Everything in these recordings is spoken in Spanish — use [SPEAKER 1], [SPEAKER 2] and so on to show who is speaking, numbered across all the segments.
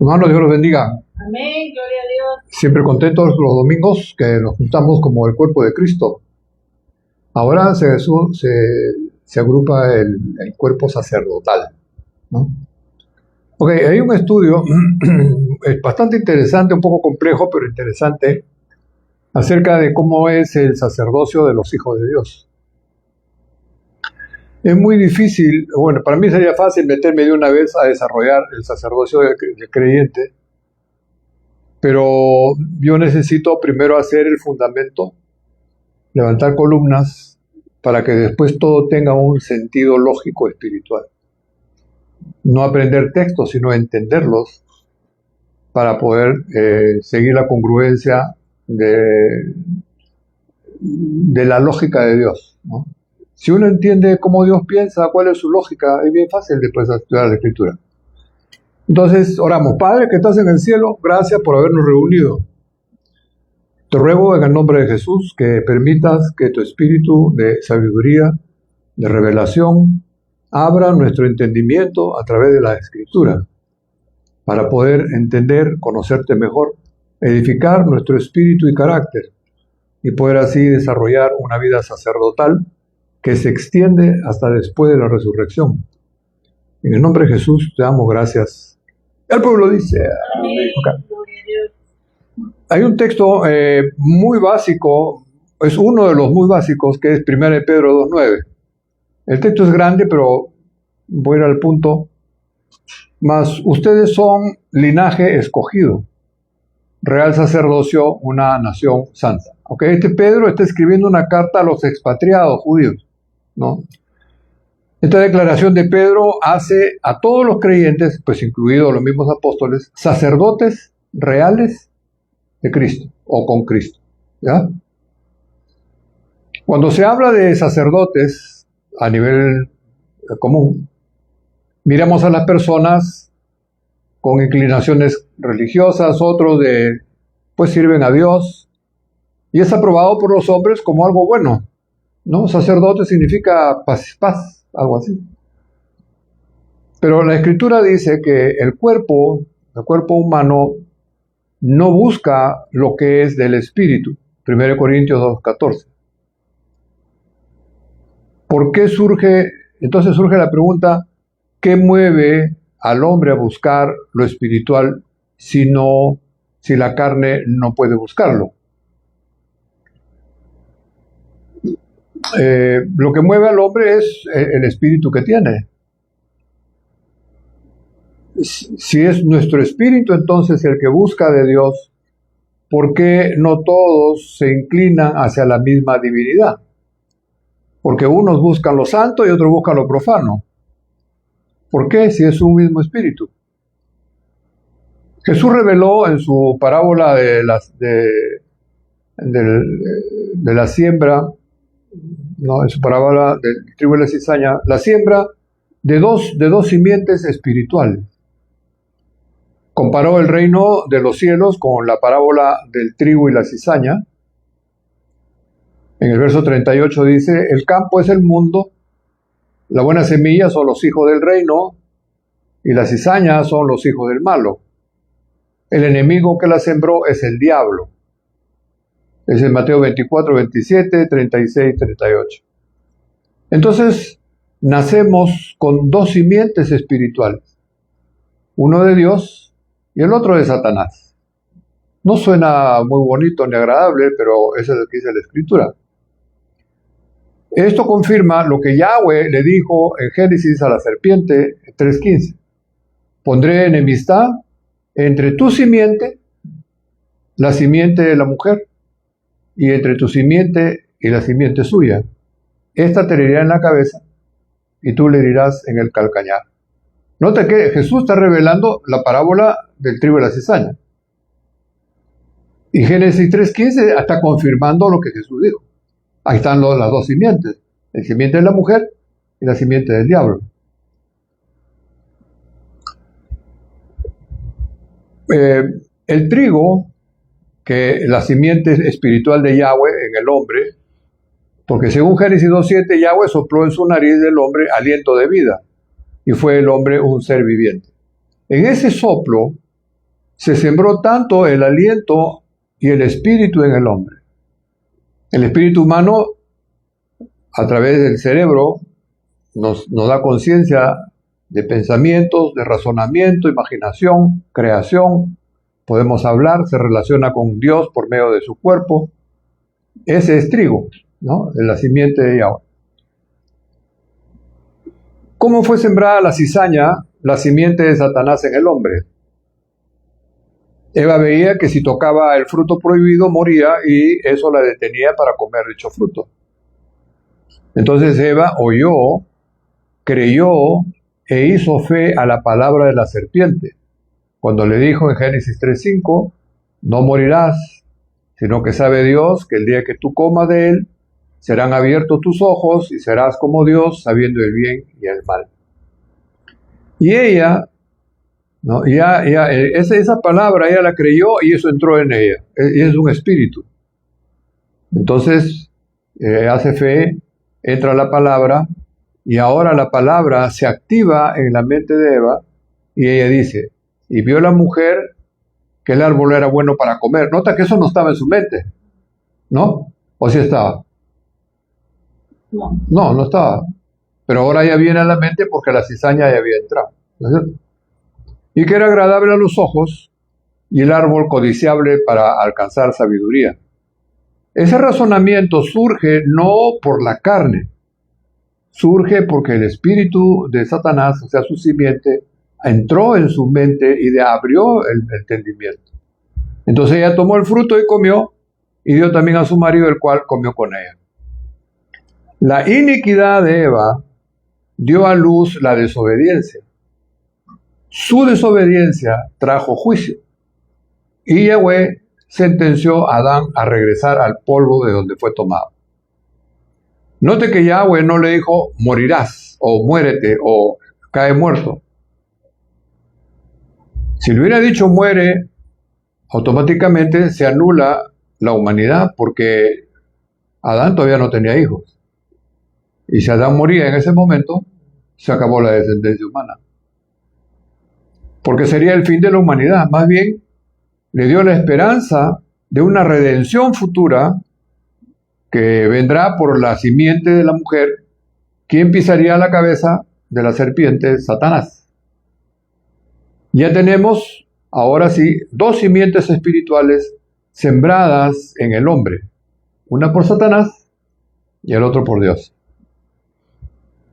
[SPEAKER 1] Hermanos, Dios los bendiga.
[SPEAKER 2] Amén, gloria a Dios.
[SPEAKER 1] Siempre contentos los domingos que nos juntamos como el cuerpo de Cristo. Ahora se agrupa el cuerpo sacerdotal, ¿no? Ok, hay un estudio bastante interesante, un poco complejo, pero interesante, acerca de cómo es el sacerdocio de los hijos de Dios. Es muy difícil, bueno, para mí sería fácil meterme de una vez a desarrollar el sacerdocio del creyente, pero yo necesito primero hacer el fundamento, levantar columnas, para que después todo tenga un sentido lógico espiritual. No aprender textos, sino entenderlos para poder seguir la congruencia de la lógica de Dios, ¿no? Si uno entiende cómo Dios piensa, cuál es su lógica, es bien fácil después estudiar la Escritura. Entonces, oramos. Padre que estás en el cielo, gracias por habernos reunido. Te ruego en el nombre de Jesús que permitas que tu espíritu de sabiduría, de revelación, abra nuestro entendimiento a través de la Escritura, para poder entender, conocerte mejor, edificar nuestro espíritu y carácter, y poder así desarrollar una vida sacerdotal que se extiende hasta después de la resurrección. En el nombre de Jesús te damos gracias. El pueblo dice
[SPEAKER 2] Amén,
[SPEAKER 1] okay.
[SPEAKER 2] gloria a Dios.
[SPEAKER 1] Hay un texto muy básico, es uno de los muy básicos, que es 1 de Pedro 2:9. El texto es grande, pero voy a ir al punto. Mas ustedes son linaje escogido, real sacerdocio, una nación santa. Okay, Pedro está escribiendo una carta a los expatriados judíos, ¿no? Esta declaración de Pedro hace a todos los creyentes, pues incluidos los mismos apóstoles, sacerdotes reales de Cristo o con Cristo, ¿ya? Cuando se habla de sacerdotes a nivel común, miramos a las personas con inclinaciones religiosas, otros pues sirven a Dios, y es aprobado por los hombres como algo bueno, ¿no? Sacerdote significa paz, algo así. Pero la Escritura dice que el cuerpo humano no busca lo que es del Espíritu. 1 Corintios 2:14. ¿Por qué entonces surge la pregunta, ¿qué mueve al hombre a buscar lo espiritual si la carne no puede buscarlo? Lo que mueve al hombre es el espíritu que tiene. Si es nuestro espíritu entonces el que busca de Dios, ¿por qué no todos se inclinan hacia la misma divinidad? Porque unos buscan lo santo y otros buscan lo profano. ¿Por qué? Si es un mismo espíritu. Jesús reveló en su parábola de la siembra, en su parábola del trigo y la cizaña, la siembra de dos simientes espirituales. Comparó el reino de los cielos con la parábola del trigo y la cizaña. En el verso 38 dice, el campo es el mundo, la buena semilla son los hijos del reino, y la cizaña son los hijos del malo. El enemigo que la sembró es el diablo. Es en Mateo 24, 27, 36, 38. Entonces, nacemos con dos simientes espirituales. Uno de Dios y el otro de Satanás. No suena muy bonito ni agradable, pero eso es lo que dice la Escritura. Esto confirma lo que Yahweh le dijo en Génesis a la serpiente 3:15. Pondré enemistad entre tu simiente, la simiente de la mujer, y entre tu simiente y la simiente suya. Esta te herirá en la cabeza y tú le herirás en el calcañar. Nota que Jesús está revelando la parábola del trigo y la cizaña. Y Génesis 3:15 está confirmando lo que Jesús dijo. Ahí están las dos simientes, la simiente de la mujer y la simiente del diablo. El trigo, que la simiente espiritual de Yahweh en el hombre, porque según Génesis 2:7, Yahweh sopló en su nariz del hombre aliento de vida, y fue el hombre un ser viviente. En ese soplo se sembró tanto el aliento y el espíritu en el hombre. El espíritu humano, a través del cerebro, nos da conciencia de pensamientos, de razonamiento, imaginación, creación. Podemos hablar, se relaciona con Dios por medio de su cuerpo. Ese es trigo, ¿no? La simiente de Yahweh. ¿Cómo fue sembrada la cizaña, la simiente de Satanás en el hombre? Eva veía que si tocaba el fruto prohibido moría y eso la detenía para comer dicho fruto. Entonces Eva oyó, creyó e hizo fe a la palabra de la serpiente. Cuando le dijo en Génesis 3:5, no morirás, sino que sabe Dios que el día que tú comas de él, serán abiertos tus ojos y serás como Dios, sabiendo el bien y el mal. Y ella, ¿no? Esa palabra ella la creyó y eso entró en ella. Y es un espíritu. Entonces, hace fe, entra la palabra y ahora la palabra se activa en la mente de Eva y ella dice, y vio la mujer que el árbol era bueno para comer. Nota que eso no estaba en su mente, ¿no? ¿O sí estaba? No estaba. Pero ahora ya viene a la mente porque la cizaña ya había entrado, ¿no es cierto? Y que era agradable a los ojos y el árbol codiciable para alcanzar sabiduría. Ese razonamiento surge no por la carne, surge porque el espíritu de Satanás, o sea, su simiente, entró en su mente y le abrió el entendimiento. Entonces ella tomó el fruto y comió, y dio también a su marido, el cual comió con ella. La iniquidad de Eva dio a luz la desobediencia. Su desobediencia trajo juicio, y Yahweh sentenció a Adán a regresar al polvo de donde fue tomado. Note que Yahweh no le dijo, morirás, o muérete, o cae muerto. Si le hubiera dicho muere, automáticamente se anula la humanidad, porque Adán todavía no tenía hijos. Y si Adán moría en ese momento, se acabó la descendencia humana. Porque sería el fin de la humanidad. Más bien, le dio la esperanza de una redención futura que vendrá por la simiente de la mujer, quien pisaría la cabeza de la serpiente, Satanás. Ya tenemos, ahora sí, dos simientes espirituales sembradas en el hombre. Una por Satanás y el otro por Dios.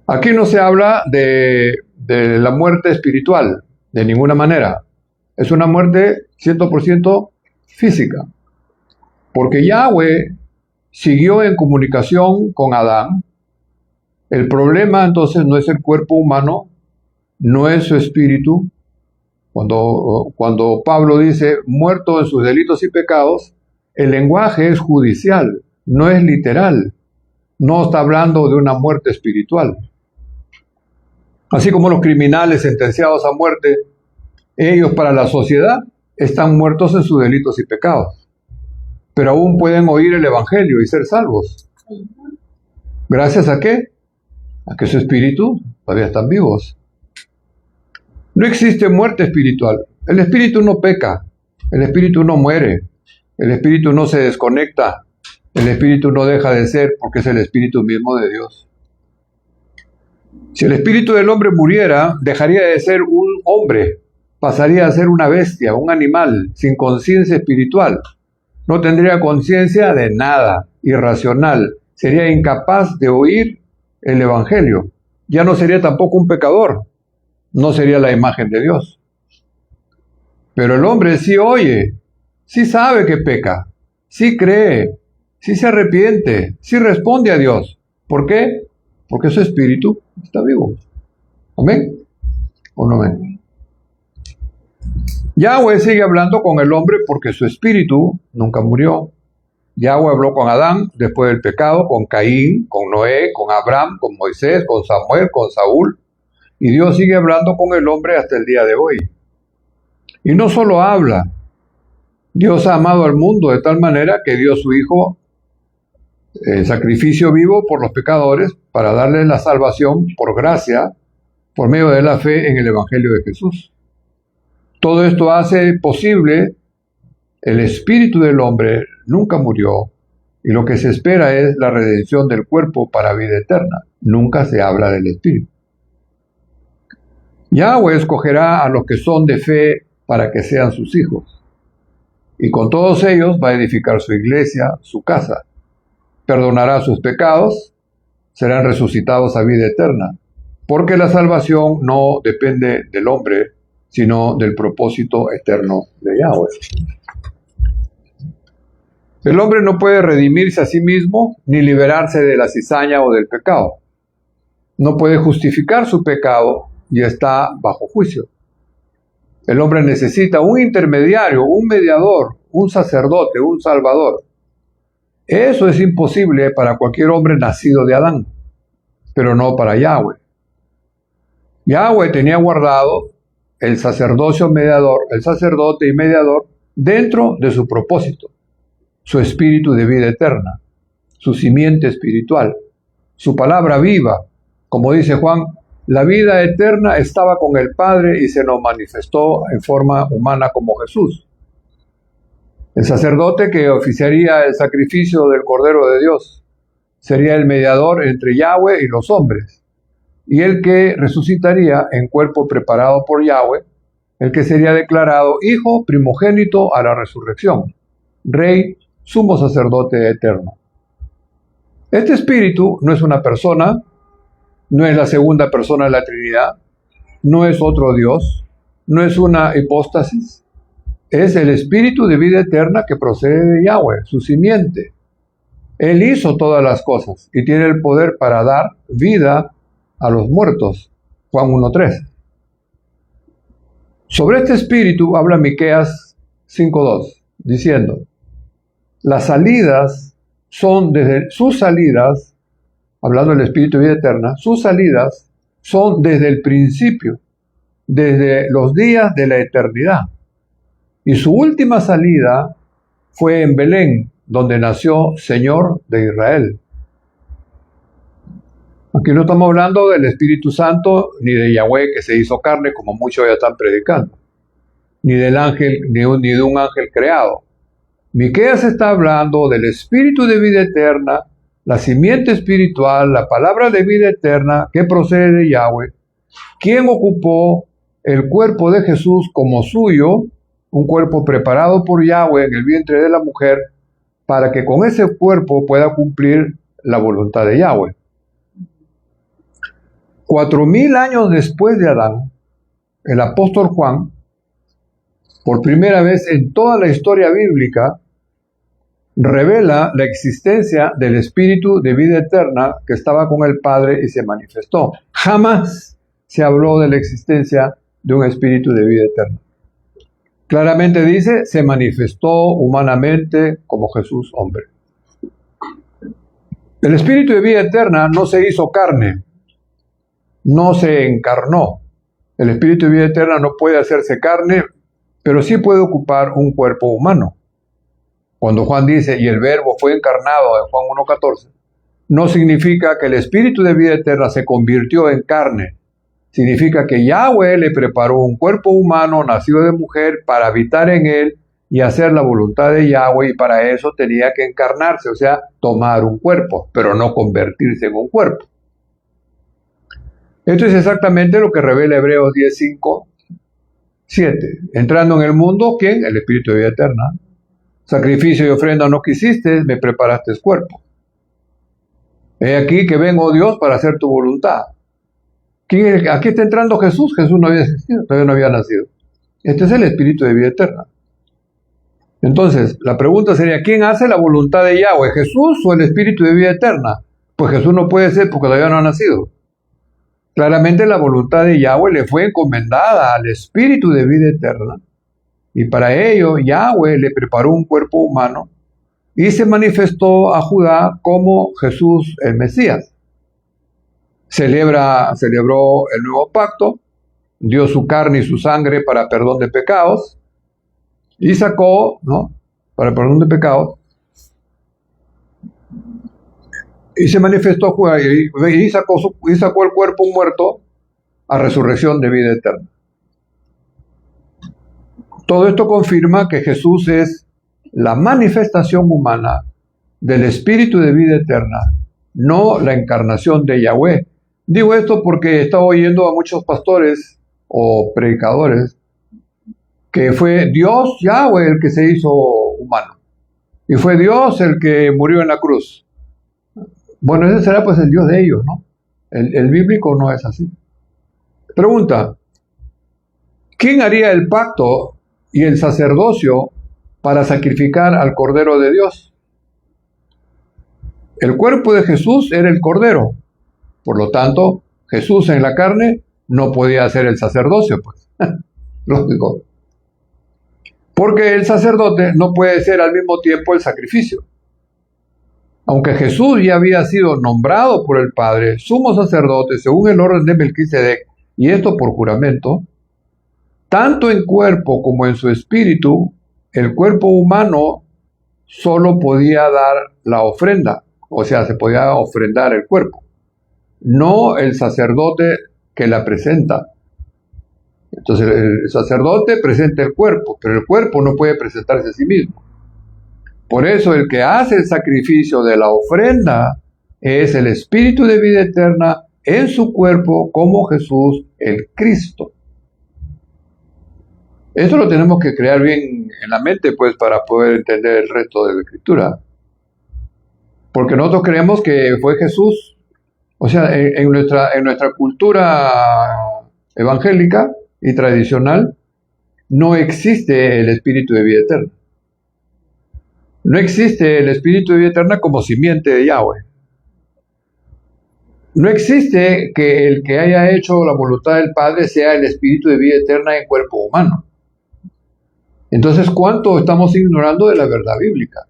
[SPEAKER 1] Aquí no se habla de la muerte espiritual, de ninguna manera. Es una muerte 100% física. Porque Yahweh siguió en comunicación con Adán. El problema entonces no es el cuerpo humano, no es su espíritu. Cuando Pablo dice muerto en sus delitos y pecados, el lenguaje es judicial, no es literal. No está hablando de una muerte espiritual. Así como los criminales sentenciados a muerte, ellos para la sociedad están muertos en sus delitos y pecados, pero aún pueden oír el evangelio y ser salvos. ¿Gracias a qué? A que su espíritu todavía están vivos. No existe muerte espiritual. El espíritu no peca, el espíritu no muere, el espíritu no se desconecta, el espíritu no deja de ser porque es el espíritu mismo de Dios. Si el espíritu del hombre muriera, dejaría de ser un hombre, pasaría a ser una bestia, un animal, sin conciencia espiritual. No tendría conciencia de nada, irracional, sería incapaz de oír el evangelio. Ya no sería tampoco un pecador, no sería la imagen de Dios. Pero el hombre sí oye, sí sabe que peca, sí cree, sí se arrepiente, sí responde a Dios. ¿Por qué? Porque su espíritu está vivo. ¿Amén? ¿O no amén? Yahweh sigue hablando con el hombre porque su espíritu nunca murió. Yahweh habló con Adán después del pecado, con Caín, con Noé, con Abraham, con Moisés, con Samuel, con Saúl. Y Dios sigue hablando con el hombre hasta el día de hoy. Y no solo habla. Dios ha amado al mundo de tal manera que dio a su Hijo sacrificio vivo por los pecadores para darles la salvación por gracia, por medio de la fe en el Evangelio de Jesús. Todo esto hace posible el espíritu del hombre nunca murió y lo que se espera es la redención del cuerpo para vida eterna. Nunca se habla del espíritu. Yahweh escogerá a los que son de fe para que sean sus hijos. Y con todos ellos va a edificar su iglesia, su casa. Perdonará sus pecados, serán resucitados a vida eterna. Porque la salvación no depende del hombre, sino del propósito eterno de Yahweh. El hombre no puede redimirse a sí mismo ni liberarse de la cizaña o del pecado. No puede justificar su pecado y está bajo juicio. El hombre necesita un intermediario, un mediador, un sacerdote, un salvador. Eso es imposible para cualquier hombre nacido de Adán, pero no para Yahweh. Yahweh tenía guardado el sacerdocio mediador, el sacerdote y mediador dentro de su propósito, su espíritu de vida eterna, su simiente espiritual, su palabra viva. Como dice Juan, la vida eterna estaba con el Padre y se nos manifestó en forma humana como Jesús. El sacerdote que oficiaría el sacrificio del Cordero de Dios sería el mediador entre Yahweh y los hombres, y el que resucitaría en cuerpo preparado por Yahweh, el que sería declarado hijo primogénito a la resurrección, rey, sumo sacerdote eterno. Este espíritu no es una persona, no es la segunda persona de la Trinidad, no es otro Dios, no es una hipóstasis, es el espíritu de vida eterna que procede de Yahweh, su simiente. Él hizo todas las cosas y tiene el poder para dar vida a los muertos. Juan 1:3. Sobre este espíritu habla Miqueas 5:2, diciendo: las salidas son desde sus salidas, hablando del espíritu de vida eterna, sus salidas son desde el principio, desde los días de la eternidad. Y su última salida fue en Belén, donde nació Señor de Israel. Aquí no estamos hablando del Espíritu Santo, ni de Yahweh que se hizo carne, como muchos ya están predicando, ni del ángel, ni de un ángel creado. Miqueas está hablando del Espíritu de vida eterna, la simiente espiritual, la palabra de vida eterna que procede de Yahweh, quien ocupó el cuerpo de Jesús como suyo, un cuerpo preparado por Yahweh en el vientre de la mujer, para que con ese cuerpo pueda cumplir la voluntad de Yahweh. 4000 años después de Adán, el apóstol Juan, por primera vez en toda la historia bíblica, revela la existencia del Espíritu de vida eterna que estaba con el Padre y se manifestó. Jamás se habló de la existencia de un Espíritu de vida eterna. Claramente dice, se manifestó humanamente como Jesús hombre. El Espíritu de vida eterna no se hizo carne, no se encarnó. El Espíritu de vida eterna no puede hacerse carne, pero sí puede ocupar un cuerpo humano. Cuando Juan dice, y el Verbo fue encarnado, en Juan 1:14, no significa que el Espíritu de vida eterna se convirtió en carne. Significa que Yahweh le preparó un cuerpo humano nacido de mujer para habitar en él y hacer la voluntad de Yahweh, y para eso tenía que encarnarse, o sea, tomar un cuerpo, pero no convertirse en un cuerpo. Esto es exactamente lo que revela Hebreos 10:5-7. Entrando en el mundo, ¿quién? El Espíritu de vida eterna. Sacrificio y ofrenda no quisiste, me preparaste cuerpo. He aquí que vengo, oh Dios, para hacer tu voluntad. Aquí está entrando Jesús. Jesús no había existido, todavía no había nacido. Este es el Espíritu de vida eterna. Entonces, la pregunta sería, ¿quién hace la voluntad de Yahweh? ¿Jesús o el Espíritu de vida eterna? Pues Jesús no puede ser porque todavía no ha nacido. Claramente la voluntad de Yahweh le fue encomendada al Espíritu de vida eterna, y para ello Yahweh le preparó un cuerpo humano y se manifestó a Judá como Jesús el Mesías. Celebró el nuevo pacto, dio su carne y su sangre para perdón de pecados, y sacó, ¿no?, para perdón de pecados, y se manifestó a Judá, y sacó el cuerpo muerto a resurrección de vida eterna. Todo esto confirma que Jesús es la manifestación humana del Espíritu de vida eterna, no la encarnación de Yahweh. Digo esto porque he estado oyendo a muchos pastores o predicadores que fue Dios Yahweh el que se hizo humano y fue Dios el que murió en la cruz. Bueno, ese será pues el Dios de ellos, ¿no? El bíblico no es así. Pregunta: ¿quién haría el pacto y el sacerdocio para sacrificar al Cordero de Dios? El cuerpo de Jesús era el Cordero. Por lo tanto, Jesús en la carne no podía hacer el sacerdocio, pues. Lógico. Porque el sacerdote no puede ser al mismo tiempo el sacrificio. Aunque Jesús ya había sido nombrado por el Padre sumo sacerdote según el orden de Melquisedec, y esto por juramento, tanto en cuerpo como en su espíritu, el cuerpo humano solo podía dar la ofrenda, o sea, se podía ofrendar el cuerpo, no el sacerdote que la presenta. Entonces el sacerdote presenta el cuerpo, pero el cuerpo no puede presentarse a sí mismo. Por eso el que hace el sacrificio de la ofrenda es el Espíritu de vida eterna en su cuerpo como Jesús el Cristo. Esto lo tenemos que crear bien en la mente, pues, para poder entender el resto de la Escritura. Porque nosotros creemos que fue Jesús. O sea, en nuestra cultura evangélica y tradicional no existe el Espíritu de vida eterna. No existe el Espíritu de vida eterna como simiente de Yahweh. No existe que el que haya hecho la voluntad del Padre sea el Espíritu de vida eterna en cuerpo humano. Entonces, ¿cuánto estamos ignorando de la verdad bíblica?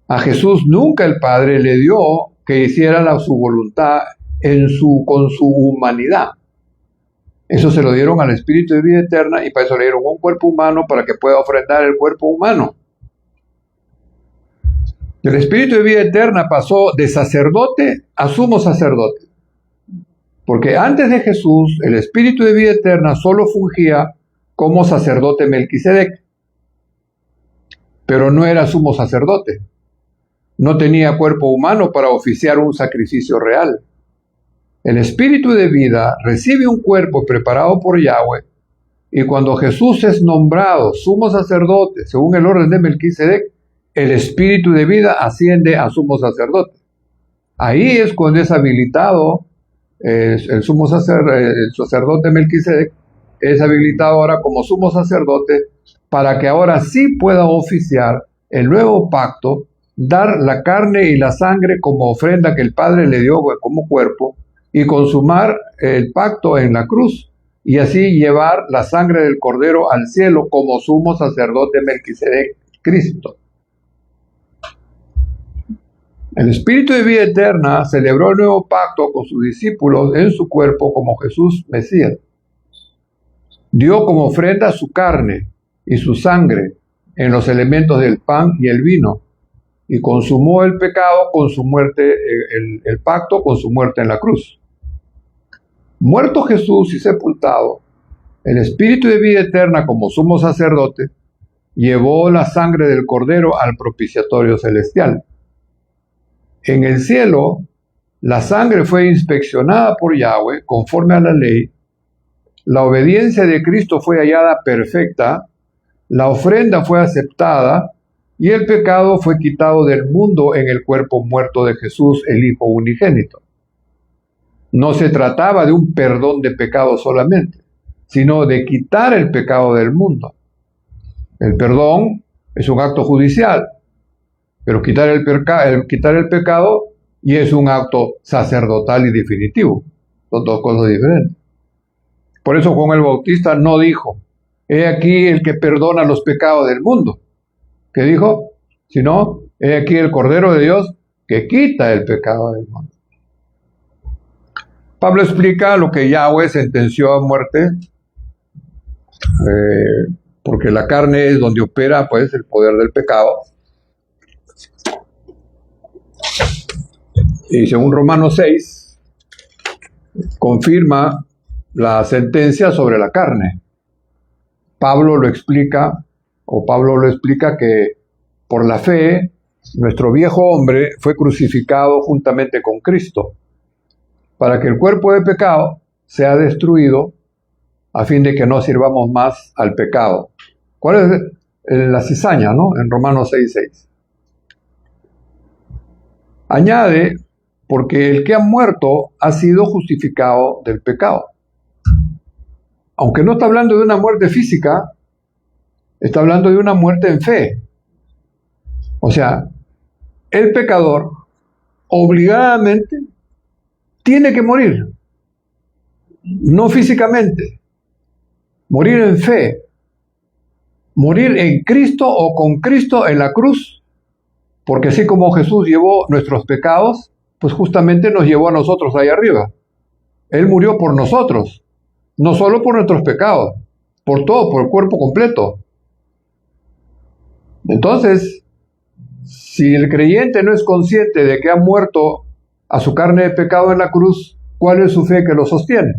[SPEAKER 1] A Jesús nunca el Padre le dio que hiciera su voluntad con su humanidad. Eso se lo dieron al Espíritu de vida eterna y para eso le dieron un cuerpo humano para que pueda ofrendar el cuerpo humano. El Espíritu de vida eterna pasó de sacerdote a sumo sacerdote. Porque antes de Jesús, el Espíritu de vida eterna solo fungía como sacerdote Melquisedec. Pero no era sumo sacerdote. No tenía cuerpo humano para oficiar un sacrificio real. El Espíritu de vida recibe un cuerpo preparado por Yahweh, y cuando Jesús es nombrado sumo sacerdote según el orden de Melquisedec, el Espíritu de vida asciende a sumo sacerdote. Ahí es cuando es habilitado el sacerdote Melquisedec, es habilitado ahora como sumo sacerdote para que ahora sí pueda oficiar el nuevo pacto, dar la carne y la sangre como ofrenda que el Padre le dio como cuerpo y consumar el pacto en la cruz y así llevar la sangre del Cordero al cielo como sumo sacerdote Melquisedec, Cristo. El Espíritu de vida eterna celebró el nuevo pacto con sus discípulos en su cuerpo como Jesús Mesías. Dio como ofrenda su carne y su sangre en los elementos del pan y el vino, y consumó el pecado con su muerte, el pacto con su muerte en la cruz. Muerto Jesús y sepultado, el Espíritu de vida eterna como sumo sacerdote llevó la sangre del Cordero al propiciatorio celestial. En el cielo, la sangre fue inspeccionada por Yahweh conforme a la ley, la obediencia de Cristo fue hallada perfecta, la ofrenda fue aceptada y el pecado fue quitado del mundo en el cuerpo muerto de Jesús, el Hijo unigénito. No se trataba de un perdón de pecado solamente, sino de quitar el pecado del mundo. El perdón es un acto judicial, pero quitar el pecado y es un acto sacerdotal y definitivo. Son dos cosas diferentes. Por eso Juan el Bautista no dijo: he aquí el que perdona los pecados del mundo. ¿Qué dijo? Sino, he aquí el Cordero de Dios que quita el pecado del mundo. Pablo explica lo que Yahweh sentenció a muerte, porque la carne es donde opera pues el poder del pecado. Y según Romanos 6, confirma la sentencia sobre la carne. Pablo lo explica que por la fe nuestro viejo hombre fue crucificado juntamente con Cristo, para que el cuerpo de pecado sea destruido a fin de que no sirvamos más al pecado. ¿Cuál es la cizaña, no? En Romanos 6:6. Añade, porque el que ha muerto ha sido justificado del pecado. Aunque no está hablando de una muerte física, está hablando de una muerte en fe. O sea, el pecador obligadamente tiene que morir, no físicamente, morir en fe, morir en Cristo o con Cristo en la cruz, porque así como Jesús llevó nuestros pecados, pues justamente nos llevó a nosotros ahí arriba. Él murió por nosotros, no solo por nuestros pecados, por todo, por el cuerpo completo. Entonces, si el creyente no es consciente de que ha muerto a su carne de pecado en la cruz, ¿cuál es su fe que lo sostiene?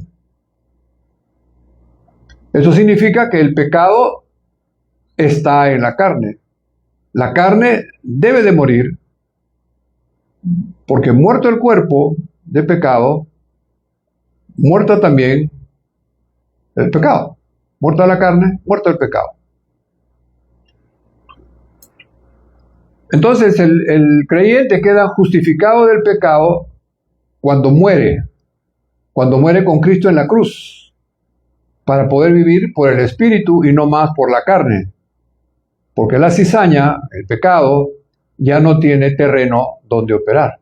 [SPEAKER 1] Eso significa que el pecado está en la carne. La carne debe de morir, porque muerto el cuerpo de pecado, muerto también el pecado. Muerta la carne, muerto el pecado. Entonces el creyente queda justificado del pecado cuando muere con Cristo en la cruz, para poder vivir por el Espíritu y no más por la carne. Porque la cizaña, el pecado, ya no tiene terreno donde operar.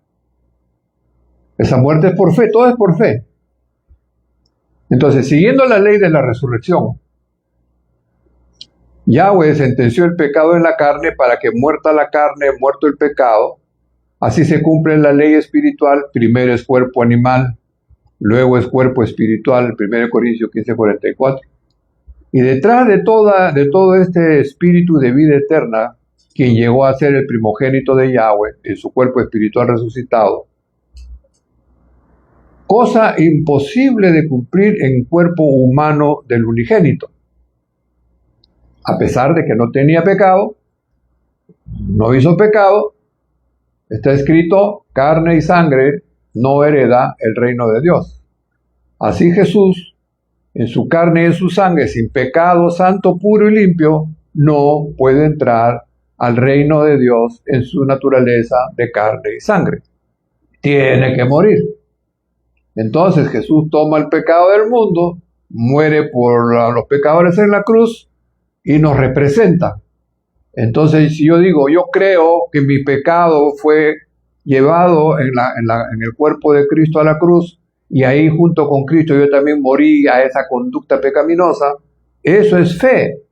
[SPEAKER 1] Esa muerte es por fe, todo es por fe. Entonces, siguiendo la ley de la resurrección, Yahweh sentenció el pecado en la carne para que muerta la carne, muerto el pecado, así se cumple la ley espiritual. Primero es cuerpo animal, luego es cuerpo espiritual, 1 Corintios 15:44. Y detrás de todo este espíritu de vida eterna, quien llegó a ser el primogénito de Yahweh en su cuerpo espiritual resucitado, cosa imposible de cumplir en cuerpo humano del unigénito. A pesar de que no tenía pecado, no hizo pecado, está escrito, carne y sangre no hereda el reino de Dios. Así Jesús, en su carne y en su sangre, sin pecado, santo, puro y limpio, no puede entrar al reino de Dios en su naturaleza de carne y sangre. Tiene que morir. Entonces Jesús toma el pecado del mundo, muere por los pecadores en la cruz y nos representa. Entonces, si yo digo, yo creo que mi pecado fue llevado en el cuerpo de Cristo a la cruz, y ahí junto con Cristo yo también morí a esa conducta pecaminosa, eso es fe.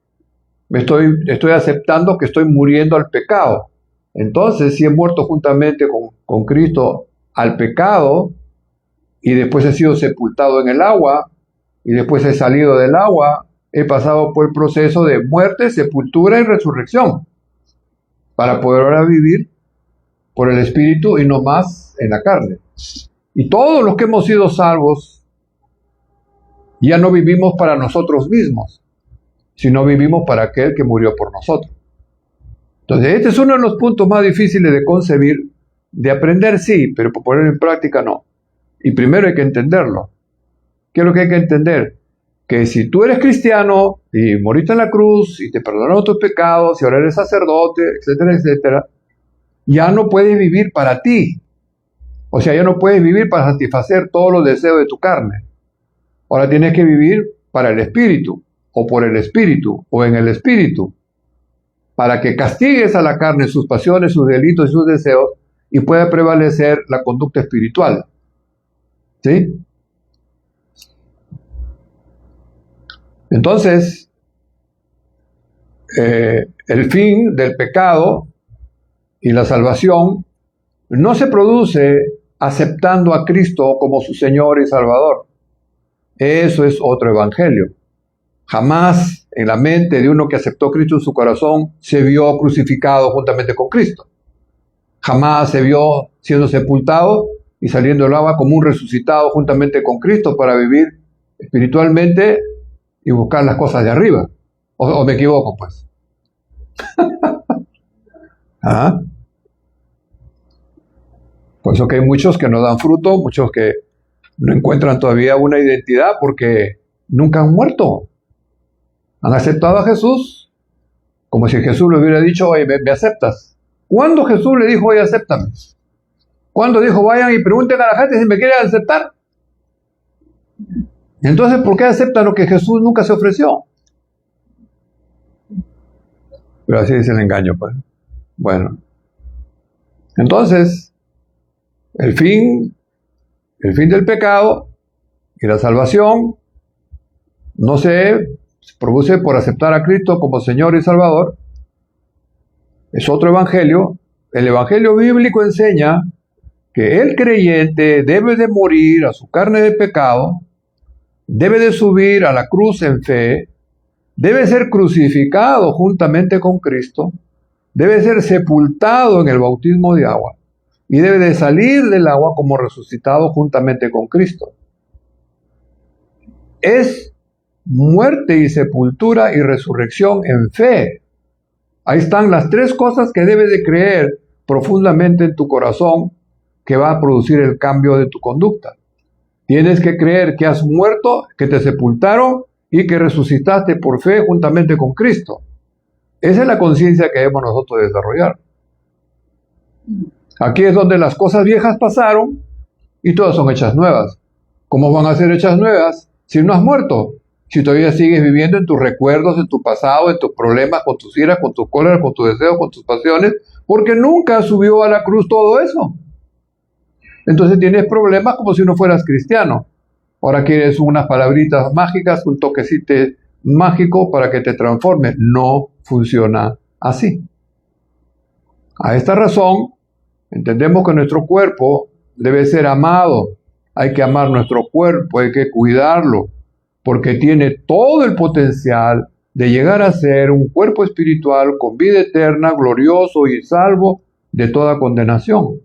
[SPEAKER 1] Estoy aceptando que estoy muriendo al pecado. Entonces, si he muerto juntamente con Cristo al pecado, y después he sido sepultado en el agua, y después he salido del agua, he pasado por el proceso de muerte, sepultura y resurrección, para poder ahora vivir por el Espíritu y no más en la carne. Y todos los que hemos sido salvos, ya no vivimos para nosotros mismos, sino vivimos para aquel que murió por nosotros. Entonces, este es uno de los puntos más difíciles de concebir, de aprender sí, pero por ponerlo en práctica no. Y primero hay que entenderlo. ¿Qué es lo que hay que entender? Que si tú eres cristiano y moriste en la cruz y te perdonaron tus pecados y ahora eres sacerdote, etcétera, etcétera, ya no puedes vivir para ti. O sea, ya no puedes vivir para satisfacer todos los deseos de tu carne. Ahora tienes que vivir para el Espíritu, o por el Espíritu, o en el Espíritu, para que castigues a la carne sus pasiones, sus delitos y sus deseos, y pueda prevalecer la conducta espiritual. ¿Sí? Entonces, el fin del pecado y la salvación no se produce aceptando a Cristo como su Señor y Salvador. Eso es otro evangelio. Jamás en la mente de uno que aceptó a Cristo en su corazón se vio crucificado juntamente con Cristo. Jamás se vio siendo sepultado y saliendo del agua como un resucitado juntamente con Cristo para vivir espiritualmente y buscar las cosas de arriba. ¿O me equivoco, pues? ¿Ah? Por eso que hay muchos que no dan fruto, muchos que no encuentran todavía una identidad porque nunca han muerto. Han aceptado a Jesús como si Jesús le hubiera dicho, oye, ¿me aceptas? ¿Cuándo Jesús le dijo, oye, acéptame? ¿Cuándo dijo, vayan y pregunten a la gente si me quieren aceptar? Entonces, ¿por qué aceptan lo que Jesús nunca se ofreció? Pero así es el engaño, pues. Bueno. Entonces, el fin del pecado y la salvación no se produce por aceptar a Cristo como Señor y Salvador. Es otro evangelio. El evangelio bíblico enseña que el creyente debe de morir a su carne de pecado, debe de subir a la cruz en fe, debe ser crucificado juntamente con Cristo, debe ser sepultado en el bautismo de agua y debe de salir del agua como resucitado juntamente con Cristo. Es muerte y sepultura y resurrección en fe. Ahí están las tres cosas que debes de creer profundamente en tu corazón que va a producir el cambio de tu conducta. Tienes que creer que has muerto, que te sepultaron y que resucitaste por fe juntamente con Cristo. Esa es la conciencia que debemos nosotros desarrollar. Aquí es donde las cosas viejas pasaron y todas son hechas nuevas. ¿Cómo van a ser hechas nuevas si no has muerto? Si todavía sigues viviendo en tus recuerdos, en tu pasado, en tus problemas, con tus iras, con tus cóleras, con tus deseos, con tus pasiones, porque nunca subió a la cruz todo eso. Entonces tienes problemas como si no fueras cristiano. Ahora quieres unas palabritas mágicas, un toquecito mágico para que te transforme. No funciona así. A esta razón, entendemos que nuestro cuerpo debe ser amado. Hay que amar nuestro cuerpo, hay que cuidarlo, porque tiene todo el potencial de llegar a ser un cuerpo espiritual con vida eterna, glorioso y salvo de toda condenación.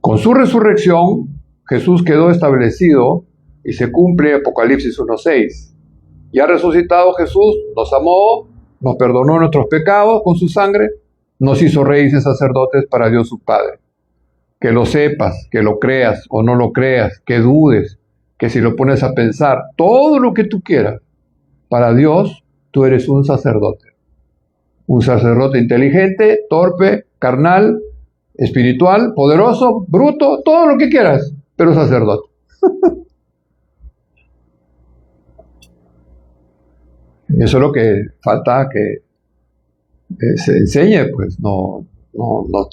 [SPEAKER 1] Con su resurrección, Jesús quedó establecido y se cumple Apocalipsis 1:6. Ya resucitado Jesús, nos amó, nos perdonó nuestros pecados con su sangre, nos hizo reyes y sacerdotes para Dios su Padre. Que lo sepas, que lo creas o no lo creas, que dudes, que si lo pones a pensar, todo lo que tú quieras, para Dios tú eres un sacerdote. Un sacerdote inteligente, torpe, carnal, espiritual, poderoso, bruto, todo lo que quieras, pero sacerdote. Eso es lo que falta que se enseñe, pues no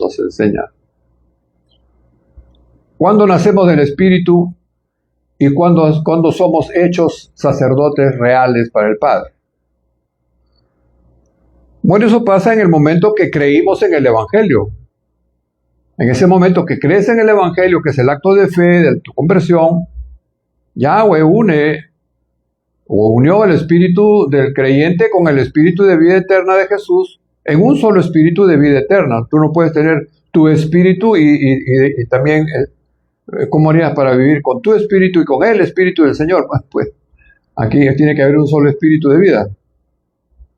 [SPEAKER 1] se enseña. ¿Cuándo nacemos del Espíritu y cuándo somos hechos sacerdotes reales para el Padre? Bueno, eso pasa en el momento que creímos en el Evangelio. En ese momento que crees en el Evangelio, que es el acto de fe de tu conversión, Yahweh unió el espíritu del creyente con el espíritu de vida eterna de Jesús en un solo espíritu de vida eterna. Tú no puedes tener tu espíritu y también, ¿cómo harías para vivir con tu espíritu y con el espíritu del Señor? Pues aquí tiene que haber un solo espíritu de vida.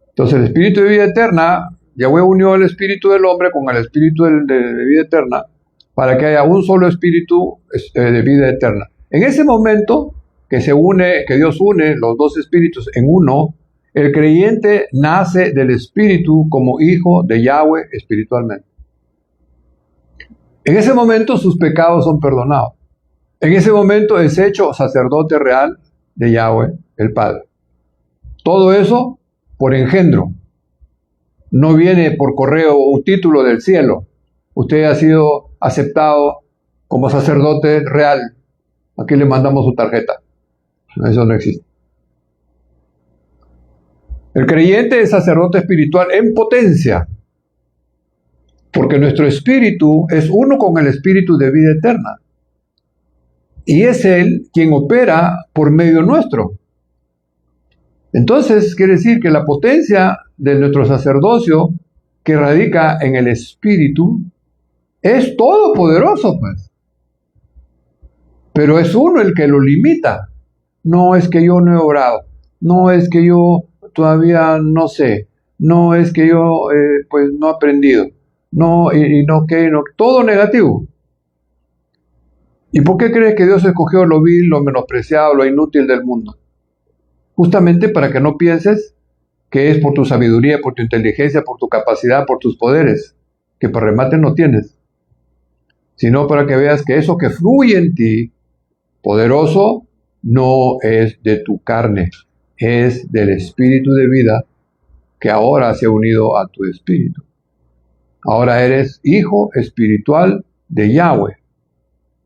[SPEAKER 1] Entonces el espíritu de vida eterna, Yahweh unió el espíritu del hombre con el espíritu de vida eterna para que haya un solo espíritu de vida eterna. En ese momento que Dios une los dos espíritus en uno, el creyente nace del espíritu como hijo de Yahweh espiritualmente. En ese momento sus pecados son perdonados. En ese momento es hecho sacerdote real de Yahweh, el Padre. Todo eso por engendro. No viene por correo un título del cielo. Usted ha sido aceptado como sacerdote real. Aquí le mandamos su tarjeta. Eso no existe. El creyente es sacerdote espiritual en potencia, porque nuestro espíritu es uno con el espíritu de vida eterna. Y es Él quien opera por medio nuestro. Entonces, quiere decir que la potencia de nuestro sacerdocio, que radica en el espíritu, es todopoderoso, pues. Pero es uno el que lo limita. No es que yo no he orado, no es que yo todavía no sé, no es que yo pues no he aprendido, no, y no que, no, todo negativo. ¿Y por qué crees que Dios escogió lo vil, lo menospreciado, lo inútil del mundo? Justamente para que no pienses que es por tu sabiduría, por tu inteligencia, por tu capacidad, por tus poderes, que por remate no tienes, sino para que veas que eso que fluye en ti, poderoso, no es de tu carne, es del espíritu de vida que ahora se ha unido a tu espíritu. Ahora eres hijo espiritual de Yahweh.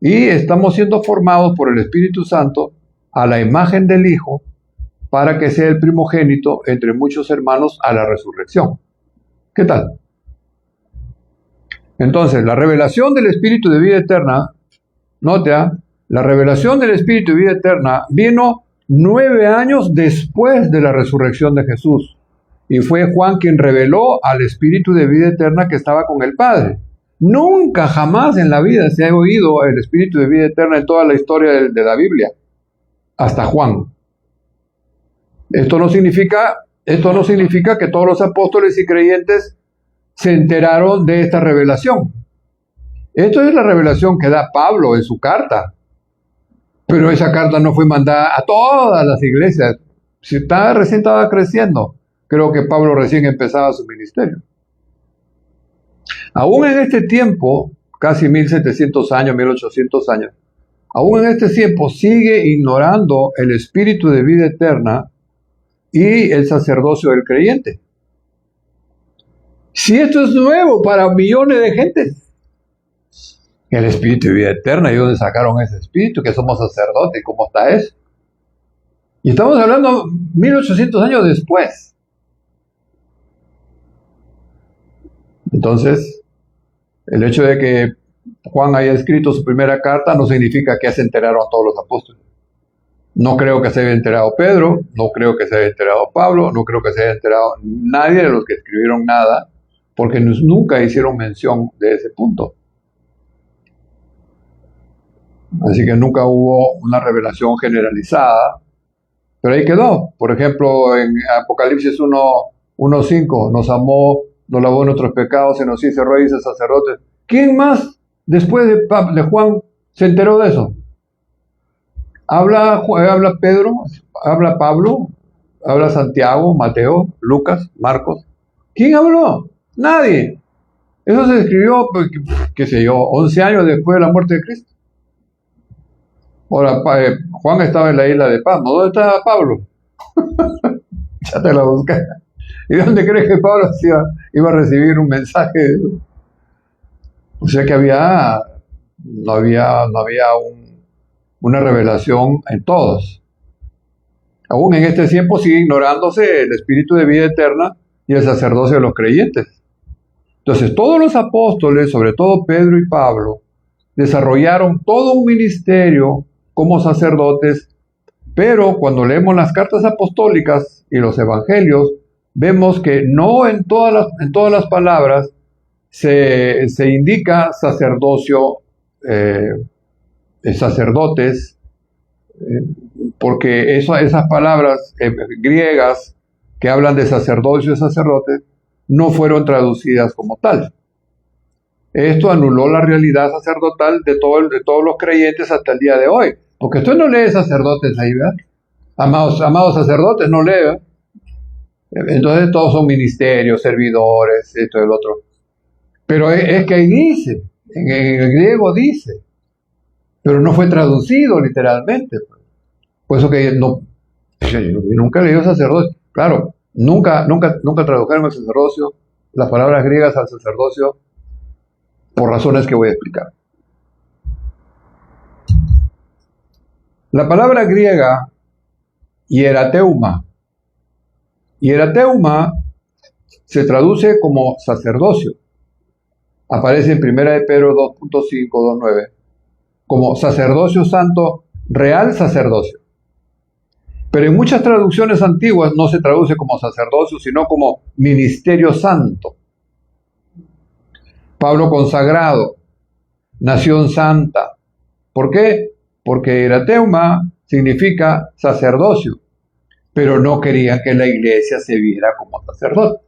[SPEAKER 1] Y estamos siendo formados por el Espíritu Santo a la imagen del Hijo para que sea el primogénito entre muchos hermanos a la resurrección. ¿Qué tal? Entonces, la revelación del Espíritu de vida eterna, nota, la revelación del Espíritu de vida eterna vino 9 años después de la resurrección de Jesús. Y fue Juan quien reveló al Espíritu de vida eterna que estaba con el Padre. Nunca, jamás en la vida se ha oído el Espíritu de vida eterna en toda la historia de la Biblia, hasta Juan. Esto no significa que todos los apóstoles y creyentes se enteraron de esta revelación. Esto es la revelación que da Pablo en su carta. Pero esa carta no fue mandada a todas las iglesias. Recién estaba creciendo. Creo que Pablo recién empezaba su ministerio. Aún en este tiempo, casi 1700 años, 1800 años, aún en este tiempo sigue ignorando el espíritu de vida eterna y el sacerdocio del creyente. Si esto es nuevo para millones de gente, el espíritu de vida eterna, ¿y dónde sacaron ese espíritu? Que somos sacerdotes, ¿cómo está eso? Y estamos hablando 1800 años después. Entonces, el hecho de que Juan haya escrito su primera carta no significa que ya se enteraron todos los apóstoles. No creo que se haya enterado Pedro, no creo que se haya enterado Pablo, no creo que se haya enterado nadie de los que escribieron nada, porque nunca hicieron mención de ese punto. Así que nunca hubo una revelación generalizada, pero ahí quedó. Por ejemplo, en Apocalipsis 1:5, nos amó, nos lavó nuestros pecados, se nos hizo reyes y sacerdotes. ¿Quién más después de Juan se enteró de eso? Habla Pedro, habla Pablo, habla Santiago, Mateo, Lucas, Marcos. ¿Quién habló? Nadie. Eso se escribió, qué sé yo, 11 años después de la muerte de Cristo. Ahora, Juan estaba en la isla de Patmos. ¿Dónde estaba Pablo? Ya te la busqué. ¿Y dónde crees que Pablo iba a recibir un mensaje? O sea que no había una revelación en todos. Aún en este tiempo sigue ignorándose el espíritu de vida eterna y el sacerdocio de los creyentes. Entonces, todos los apóstoles, sobre todo Pedro y Pablo, desarrollaron todo un ministerio como sacerdotes, pero cuando leemos las cartas apostólicas y los evangelios, vemos que no en todas las palabras se indica sacerdocio, sacerdotes, porque esas palabras griegas que hablan de sacerdocio y sacerdotes no fueron traducidas como tal. Esto anuló la realidad sacerdotal de todos los creyentes hasta el día de hoy. Porque usted no lee sacerdotes ahí, ¿verdad? Amados sacerdotes, no lee, ¿verdad? Entonces todos son ministerios, servidores, esto y el otro. Pero es que ahí dice, en el griego dice, pero no fue traducido literalmente. Por eso que nunca leí sacerdocio. Claro, nunca tradujeron el sacerdocio, las palabras griegas al sacerdocio, por razones que voy a explicar. La palabra griega hierateuma se traduce como sacerdocio. Aparece en 1 de Pedro 2.5, 2.9, como sacerdocio santo, real sacerdocio. Pero en muchas traducciones antiguas no se traduce como sacerdocio, sino como ministerio santo. Pablo consagrado, nación santa. ¿Por qué? Porque hierateuma significa sacerdocio. pero no querían que la iglesia se viera como sacerdote.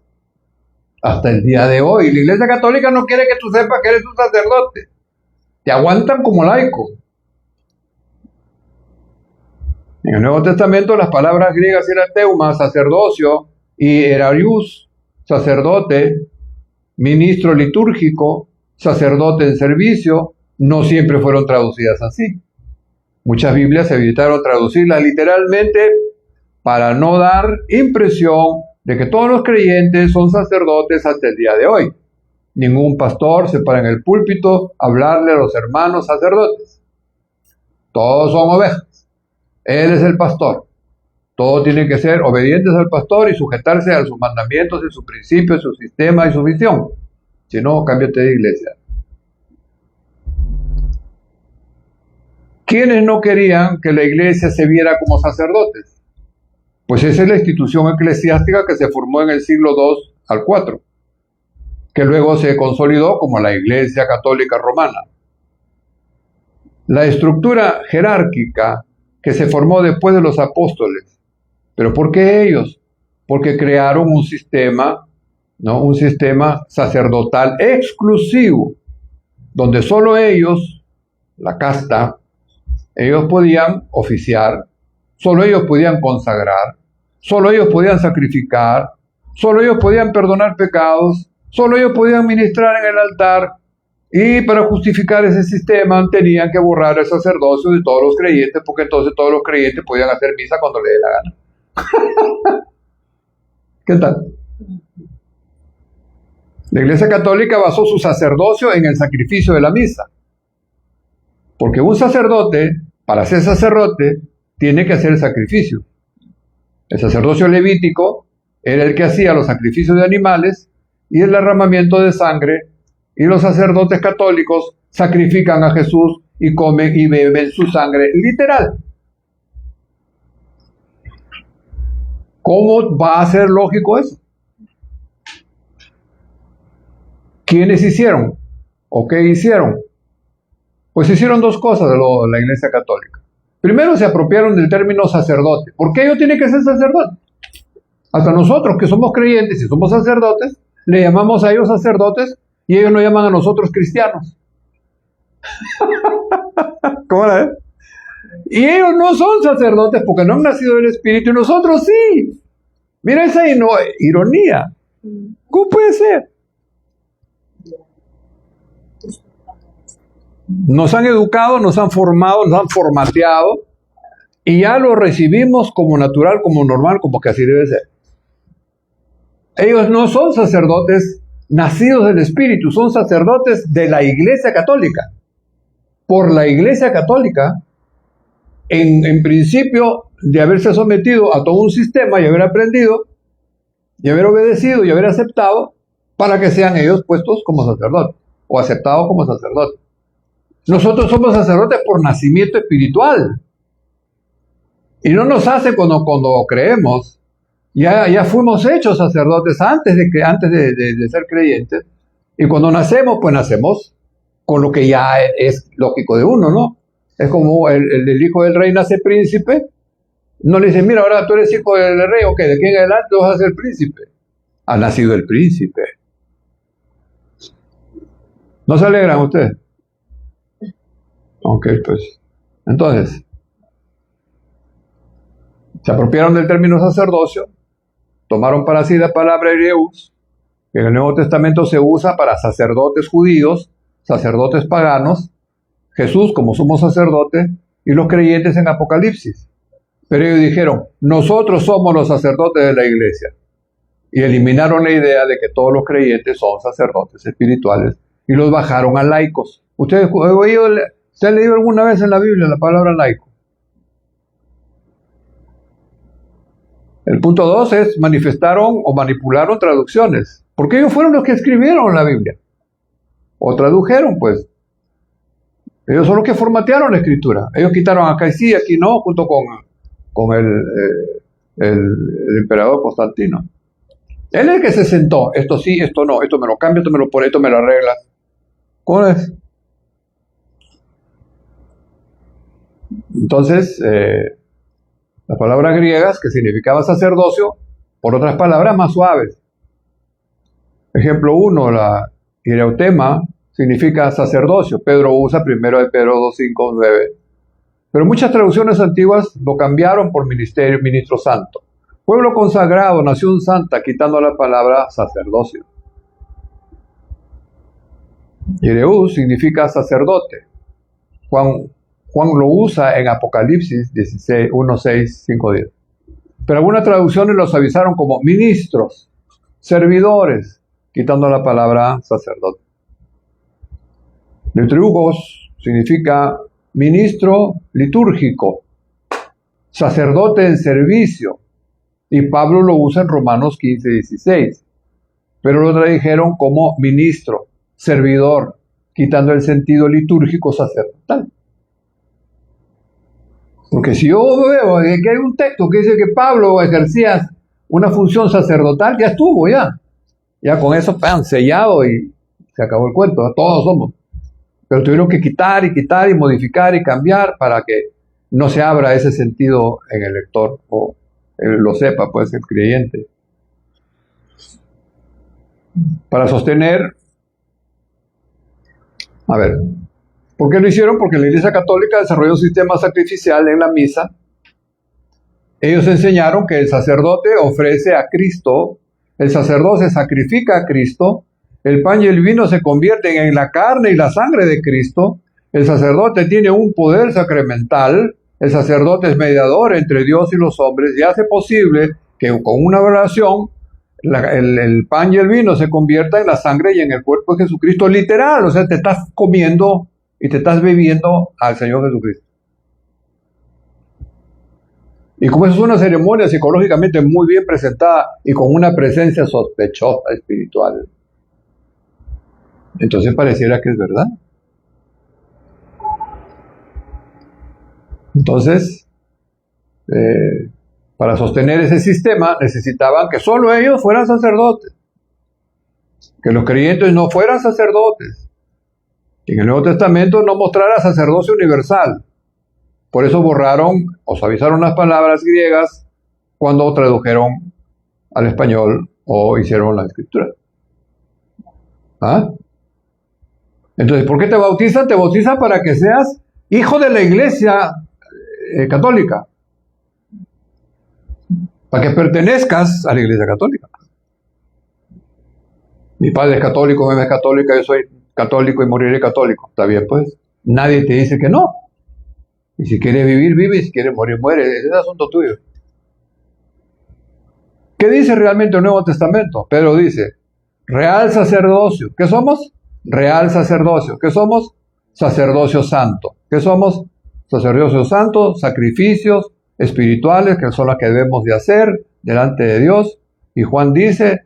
[SPEAKER 1] Hasta el día de hoy, la Iglesia Católica no quiere que tú sepas que eres un sacerdote. Te aguantan como laico. En el Nuevo Testamento las palabras griegas eran teuma, sacerdocio, y erarius, sacerdote, ministro litúrgico, sacerdote en servicio, no siempre fueron traducidas así. Muchas Biblias se evitaron traducirlas literalmente para no dar impresión de que todos los creyentes son sacerdotes hasta el día de hoy. Ningún pastor se para en el púlpito a hablarle a los hermanos sacerdotes. Todos son ovejas. Él es el pastor. Todos tienen que ser obedientes al pastor y sujetarse a sus mandamientos y sus principios, su sistema y su visión. Si no, cámbiate de iglesia. ¿Quiénes no querían que la iglesia se viera como sacerdotes? Pues esa es la institución eclesiástica que se formó en el siglo II al IV, que luego se consolidó como la Iglesia Católica Romana. La estructura jerárquica que se formó después de los apóstoles. ¿Pero por qué ellos? Porque crearon un sistema, ¿no? Un sistema sacerdotal exclusivo, donde solo ellos, la casta, ellos podían oficiar, solo ellos podían consagrar, solo ellos podían sacrificar, solo ellos podían perdonar pecados, solo ellos podían ministrar en el altar, y para justificar ese sistema tenían que borrar el sacerdocio de todos los creyentes, porque entonces todos los creyentes podían hacer misa cuando les dé la gana. ¿Qué tal? La Iglesia Católica basó su sacerdocio en el sacrificio de la misa, porque un sacerdote, para ser sacerdote, tiene que hacer el sacrificio. El sacerdocio levítico era el que hacía los sacrificios de animales y el derramamiento de sangre, y los sacerdotes católicos sacrifican a Jesús y comen y beben su sangre literal. ¿Cómo va a ser lógico eso? ¿Quiénes hicieron? ¿O qué hicieron? Pues hicieron dos cosas de la Iglesia Católica. Primero, se apropiaron del término sacerdote. ¿Por qué ellos tienen que ser sacerdotes? Hasta nosotros, que somos creyentes y somos sacerdotes, le llamamos a ellos sacerdotes y ellos nos llaman a nosotros cristianos. ¿Cómo la ves? Y ellos no son sacerdotes porque no han nacido del Espíritu y nosotros sí. Mira esa ironía. ¿Cómo puede ser? Nos han educado, nos han formado, nos han formateado y ya lo recibimos como natural, como normal, como que así debe ser. Ellos no son sacerdotes nacidos del Espíritu, son sacerdotes de la Iglesia Católica. Por la Iglesia Católica, en principio de haberse sometido a todo un sistema y haber aprendido, y haber obedecido y haber aceptado, para que sean ellos puestos como sacerdotes, o aceptados como sacerdotes. Nosotros somos sacerdotes por nacimiento espiritual. Y no nos hace cuando creemos. Ya fuimos hechos sacerdotes antes de ser creyentes. Y cuando nacemos, pues nacemos con lo que ya es lógico de uno, ¿no? Es como el hijo del rey nace príncipe. No le dicen, mira, ahora tú eres hijo del rey, ok, de aquí en adelante vas a ser príncipe. Ha nacido el príncipe. ¿No se alegran ustedes? Ok, pues. Entonces, se apropiaron del término sacerdocio, tomaron para sí la palabra Ereus, que en el Nuevo Testamento se usa para sacerdotes judíos, sacerdotes paganos, Jesús como sumo sacerdote y los creyentes en Apocalipsis. Pero ellos dijeron, nosotros somos los sacerdotes de la iglesia. Y eliminaron la idea de que todos los creyentes son sacerdotes espirituales y los bajaron a laicos. ¿Ustedes han leído alguna vez en la Biblia la palabra laico? El punto 2 es, manifestaron o manipularon traducciones. Porque ellos fueron los que escribieron la Biblia. O tradujeron, pues. Ellos son los que formatearon la escritura. Ellos quitaron acá y sí, aquí no, junto con el emperador Constantino. Él es el que se sentó. Esto sí, esto no. Esto me lo cambio, esto me lo pone, esto me lo arregla. ¿Cómo es? Entonces, Las palabras griegas que significaban sacerdocio por otras palabras más suaves. Ejemplo 1, la hiereutema significa sacerdocio. Pedro usa 1 de Pedro 2, 5, 9. Pero muchas traducciones antiguas lo cambiaron por ministerio, ministro santo. Pueblo consagrado, nación santa, quitando la palabra sacerdocio. Hiereus significa sacerdote. Juan lo usa en Apocalipsis 16, 1, 6, 5, 10. Pero algunas traducciones los avisaron como ministros, servidores, quitando la palabra sacerdote. Liturgos significa ministro litúrgico, sacerdote en servicio. Y Pablo lo usa en Romanos 15, 16. Pero lo tradujeron como ministro, servidor, quitando el sentido litúrgico sacerdotal. Porque si yo veo que hay un texto que dice que Pablo ejercía una función sacerdotal, ya estuvo, ya con eso sellado y se acabó el cuento, todos somos. Pero tuvieron que quitar y modificar y cambiar para que no se abra ese sentido en el lector o lo sepa, pues, el creyente. Para sostener, ¿por qué lo hicieron? Porque la Iglesia Católica desarrolló un sistema sacrificial en la misa. Ellos enseñaron que el sacerdote ofrece a Cristo, el sacerdote sacrifica a Cristo, el pan y el vino se convierten en la carne y la sangre de Cristo, el sacerdote tiene un poder sacramental, el sacerdote es mediador entre Dios y los hombres y hace posible que con una oración el pan y el vino se conviertan en la sangre y en el cuerpo de Jesucristo, literal, o sea, te estás comiendo y te estás bebiendo al Señor Jesucristo. Y como eso es una ceremonia psicológicamente muy bien presentada y con una presencia sospechosa espiritual, entonces pareciera que es verdad. Entonces, para sostener ese sistema necesitaban que solo ellos fueran sacerdotes, que los creyentes no fueran sacerdotes, que en el Nuevo Testamento no mostrara sacerdocio universal. Por eso borraron o suavizaron las palabras griegas cuando tradujeron al español o hicieron la escritura. ¿Ah? Entonces, ¿por qué te bautizan? Te bautizan para que seas hijo de la Iglesia católica, para que pertenezcas a la Iglesia católica. Mi padre es católico, mi mamá es católica, yo soy católico y moriré católico. Está bien, pues. Nadie te dice que no. Y si quieres vivir, vive, y si quieres morir, muere. Ese es asunto tuyo. ¿Qué dice realmente el Nuevo Testamento? Pedro dice, real sacerdocio. ¿Qué somos? Real sacerdocio. ¿Qué somos? Sacerdocio santo. ¿Qué somos? Sacerdocio santo, sacrificios espirituales, que son las que debemos de hacer delante de Dios. Y Juan dice,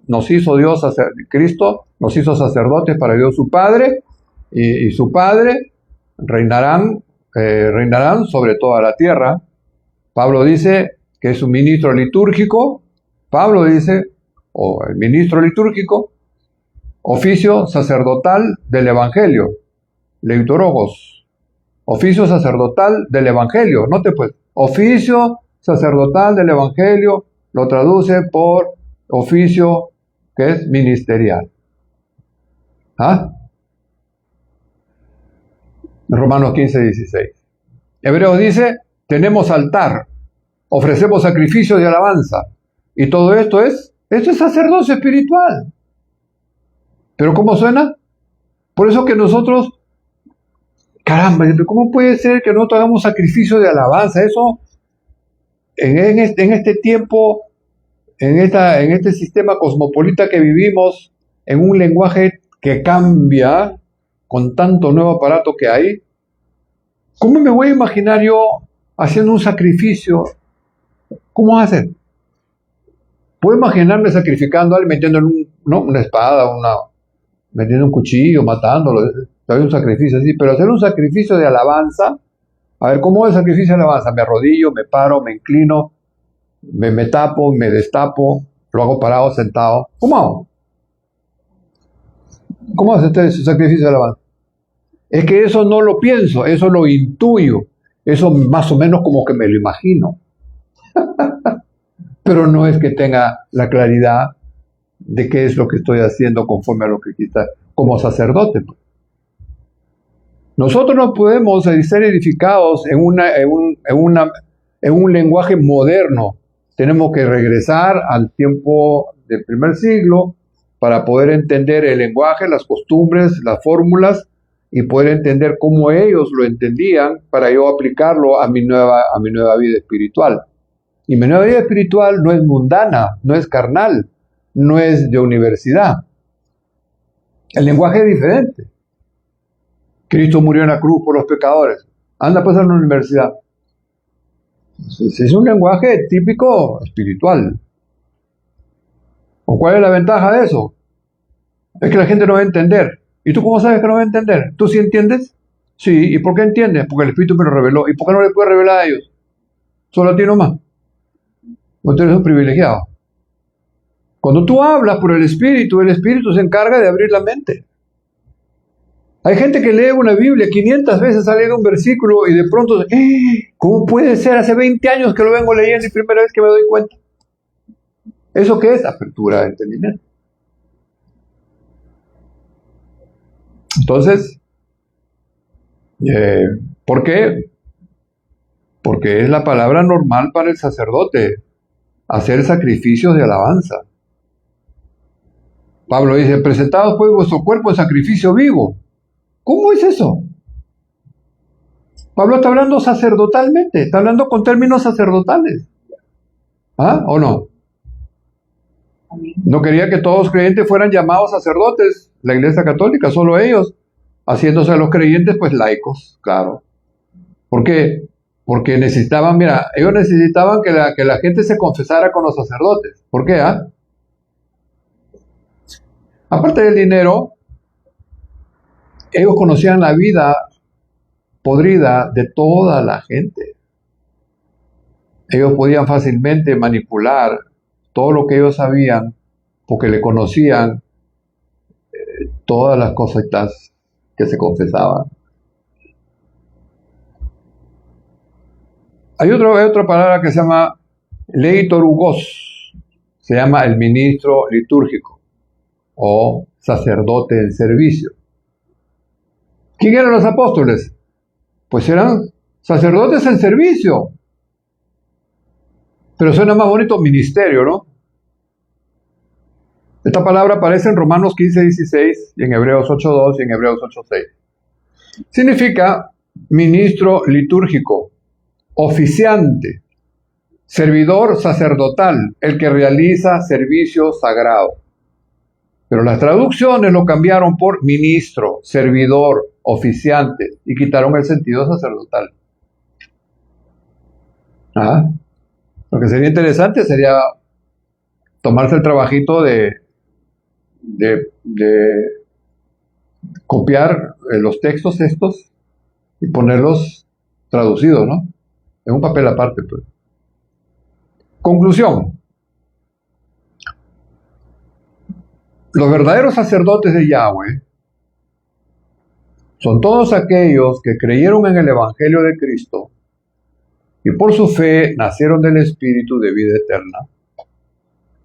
[SPEAKER 1] nos hizo Dios, Cristo, nos hizo sacerdotes para Dios su Padre, y su Padre reinarán sobre toda la tierra. Pablo dice que es un ministro litúrgico. Pablo dice, el ministro litúrgico, oficio sacerdotal del Evangelio, leitorogos, oficio sacerdotal del Evangelio. Note pues, oficio sacerdotal del Evangelio lo traduce por oficio que es ministerial. ¿Ah? Romanos 15, 16. Hebreos dice, tenemos altar, ofrecemos sacrificios de alabanza. Y todo esto es sacerdocio espiritual. ¿Pero cómo suena? Por eso que nosotros, caramba, ¿cómo puede ser que nosotros hagamos sacrificio de alabanza? Eso, en este tiempo, en este sistema cosmopolita que vivimos, en un lenguaje que cambia con tanto nuevo aparato que hay, ¿cómo me voy a imaginar yo haciendo un sacrificio? ¿Cómo vas a hacer? Puedo imaginarme sacrificando a alguien, metiendo una espada, metiendo un cuchillo, matándolo, hay un sacrificio así, pero hacer un sacrificio de alabanza, a ver, ¿cómo es el sacrificio de alabanza? Me arrodillo, me paro, me inclino, me tapo, me destapo, lo hago parado, sentado. ¿Cómo hago? ¿Cómo hace usted ese sacrificio de alabanza? Es que eso no lo pienso, eso lo intuyo. Eso más o menos como que me lo imagino. Pero no es que tenga la claridad de qué es lo que estoy haciendo conforme a lo que quita como sacerdote. Nosotros no podemos ser edificados en un lenguaje moderno. Tenemos que regresar al tiempo del primer siglo para poder entender el lenguaje, las costumbres, las fórmulas y poder entender cómo ellos lo entendían para yo aplicarlo a mi nueva vida espiritual. Y mi nueva vida espiritual no es mundana, no es carnal, no es de universidad. El lenguaje es diferente. Cristo murió en la cruz por los pecadores. Anda pues a la universidad. Es un lenguaje típico espiritual. ¿O cuál es la ventaja de eso? Es que la gente no va a entender. ¿Y tú cómo sabes que no va a entender? ¿Tú sí entiendes? Sí. ¿Y por qué entiendes? Porque el Espíritu me lo reveló. ¿Y por qué no le puede revelar a ellos? Solo a ti nomás. Tú eres un privilegiado. Cuando tú hablas por el Espíritu se encarga de abrir la mente. Hay gente que lee una Biblia 500 veces, ha leído un versículo y de pronto, ¿cómo puede ser? Hace 20 años que lo vengo leyendo y primera vez que me doy cuenta. ¿Eso qué es? Apertura de entendimiento. Entonces, ¿por qué? Porque es la palabra normal para el sacerdote, hacer sacrificios de alabanza. Pablo dice, presentaos pues vuestro cuerpo en sacrificio vivo. ¿Cómo es eso? Pablo está hablando sacerdotalmente, está hablando con términos sacerdotales. ¿Ah? ¿O no? No quería que todos los creyentes fueran llamados sacerdotes, la Iglesia Católica, solo ellos, haciéndose a los creyentes pues laicos, claro. ¿Por qué? Porque necesitaban, ellos necesitaban que la gente se confesara con los sacerdotes. ¿Por qué? Aparte del dinero, ellos conocían la vida podrida de toda la gente. Ellos podían fácilmente manipular todo lo que ellos sabían porque le conocían todas las cositas que se confesaban. Hay otra palabra que se llama leitorugos, se llama el ministro litúrgico o sacerdote en servicio. ¿Quién eran los apóstoles? Pues eran sacerdotes en servicio. Pero suena más bonito ministerio, ¿no? Esta palabra aparece en Romanos 15:16 y en Hebreos 8:2 y en Hebreos 8:6. Significa ministro litúrgico, oficiante, servidor sacerdotal, el que realiza servicio sagrado. Pero las traducciones lo cambiaron por ministro, servidor, oficiante y quitaron el sentido sacerdotal. Lo que sería interesante sería tomarse el trabajito de copiar los textos estos y ponerlos traducidos, ¿no? En un papel aparte, pues. Conclusión. Los verdaderos sacerdotes de Yahweh son todos aquellos que creyeron en el Evangelio de Cristo y por su fe nacieron del Espíritu de vida eterna.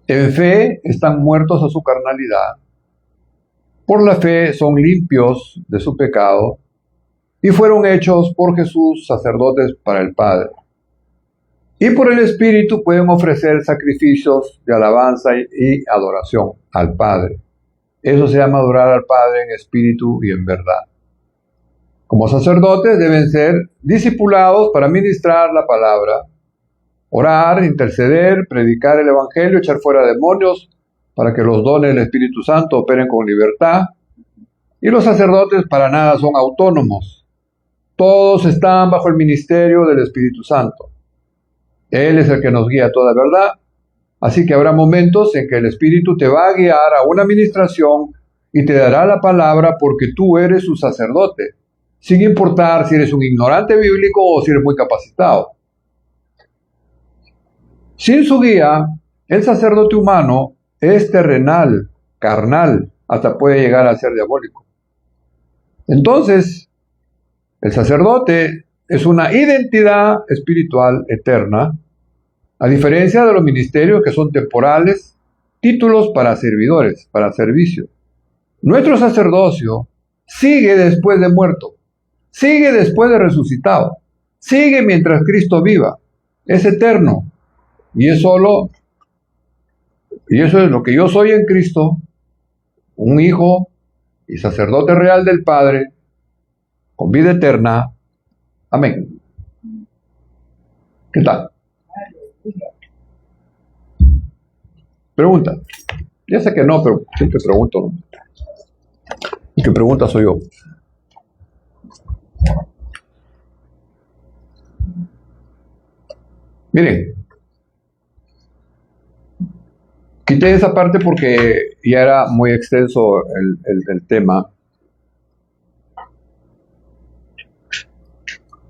[SPEAKER 1] En fe están muertos a su carnalidad, por la fe son limpios de su pecado y fueron hechos por Jesús sacerdotes para el Padre. Y por el Espíritu pueden ofrecer sacrificios de alabanza y adoración al Padre. Eso se llama adorar al Padre en espíritu y en verdad. Como sacerdotes deben ser discipulados para ministrar la palabra, orar, interceder, predicar el Evangelio, echar fuera demonios para que los dones del Espíritu Santo operen con libertad. Y los sacerdotes para nada son autónomos. Todos están bajo el ministerio del Espíritu Santo. Él es el que nos guía a toda verdad. Así que habrá momentos en que el Espíritu te va a guiar a una administración y te dará la palabra porque tú eres su sacerdote, sin importar si eres un ignorante bíblico o si eres muy capacitado. Sin su guía, el sacerdote humano es terrenal, carnal, hasta puede llegar a ser diabólico. Entonces, el sacerdote es una identidad espiritual eterna, a diferencia de los ministerios que son temporales, títulos para servidores, para servicio. Nuestro sacerdocio sigue después de muerto, sigue después de resucitado, sigue mientras Cristo viva, es eterno, y eso es lo que yo soy en Cristo, un hijo y sacerdote real del Padre, con vida eterna. Amén. ¿Qué tal? Pregunta. Ya sé que no, pero siempre pregunto, ¿no? El que pregunta soy yo. Miren, quité esa parte porque ya era muy extenso el tema.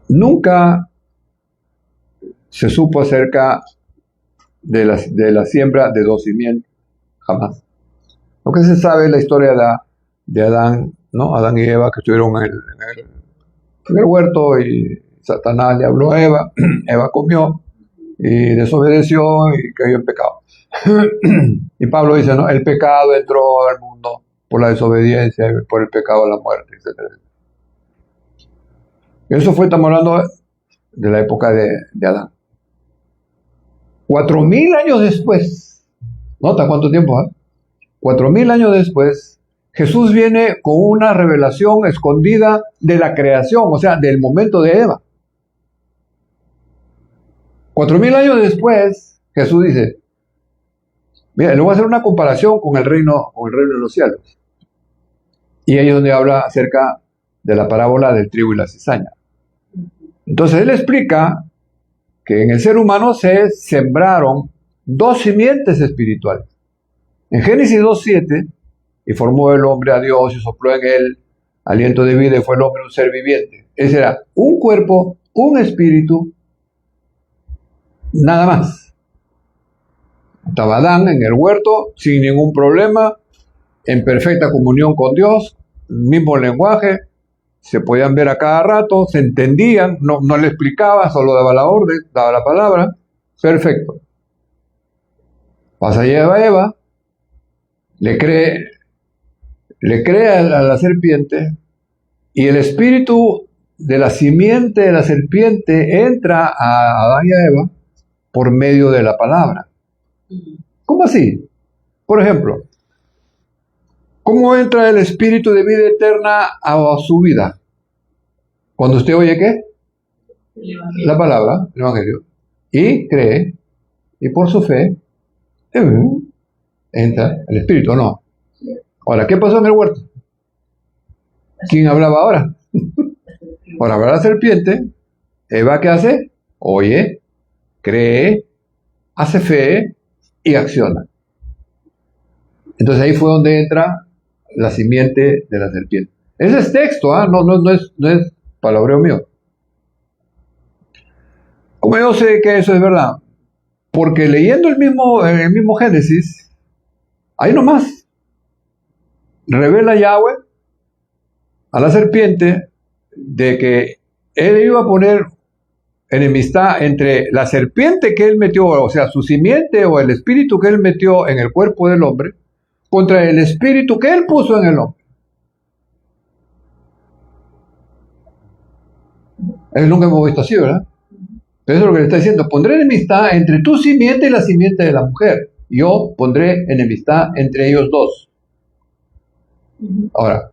[SPEAKER 1] Nunca se supo acerca de la siembra de dos simientes, jamás. Lo que se sabe es la historia de Adán, ¿no? Adán y Eva, que estuvieron en el huerto y Satanás le habló a Eva, Eva comió y desobedeció y cayó en pecado. Y Pablo dice, ¿no? El pecado entró al mundo por la desobediencia, por el pecado la muerte, etc. Eso estamos hablando de la época de Adán. 4.000 años después, ¿nota cuánto tiempo? 4.000 años después, Jesús viene con una revelación escondida de la creación, o sea, del momento de Eva. 4.000 años después, Jesús dice, mira, le voy a hacer una comparación con el reino de los cielos. Y ahí es donde habla acerca de la parábola del trigo y la cizaña. Entonces él explica que en el ser humano se sembraron dos simientes espirituales. En Génesis 2:7, y formó el hombre a Dios y sopló en él aliento de vida y fue el hombre un ser viviente. Ese era un cuerpo, un espíritu, nada más. Estaba Adán en el huerto sin ningún problema, en perfecta comunión con Dios, mismo lenguaje, se podían ver a cada rato, se entendían, no le explicaba, solo daba la orden, daba la palabra, perfecto. Pasa a Eva, le cree a la serpiente, y el espíritu de la simiente de la serpiente entra a Adán y a Eva por medio de la palabra. ¿Cómo así? Por ejemplo, ¿cómo entra el espíritu de vida eterna a su vida? Cuando usted oye ¿qué? La palabra, el evangelio, y cree, y por su fe, entra el espíritu, ¿no? Ahora, ¿qué pasó en el huerto? ¿Quién hablaba ahora? Ahora habla la serpiente. Eva, ¿qué hace? Oye, cree, hace fe y acciona. Entonces ahí fue donde entra la simiente de la serpiente. Ese es texto, no es palabreo mío. ¿Cómo yo sé que eso es verdad? Porque leyendo el mismo Génesis, ahí nomás revela Yahweh a la serpiente de que él iba a poner enemistad entre la serpiente que él metió, o sea, su simiente o el espíritu que él metió en el cuerpo del hombre, contra el espíritu que él puso en el hombre. Él nunca hemos visto así, ¿verdad? Pero eso es lo que le está diciendo. Pondré enemistad entre tu simiente y la simiente de la mujer. Yo pondré enemistad entre ellos dos. Ahora,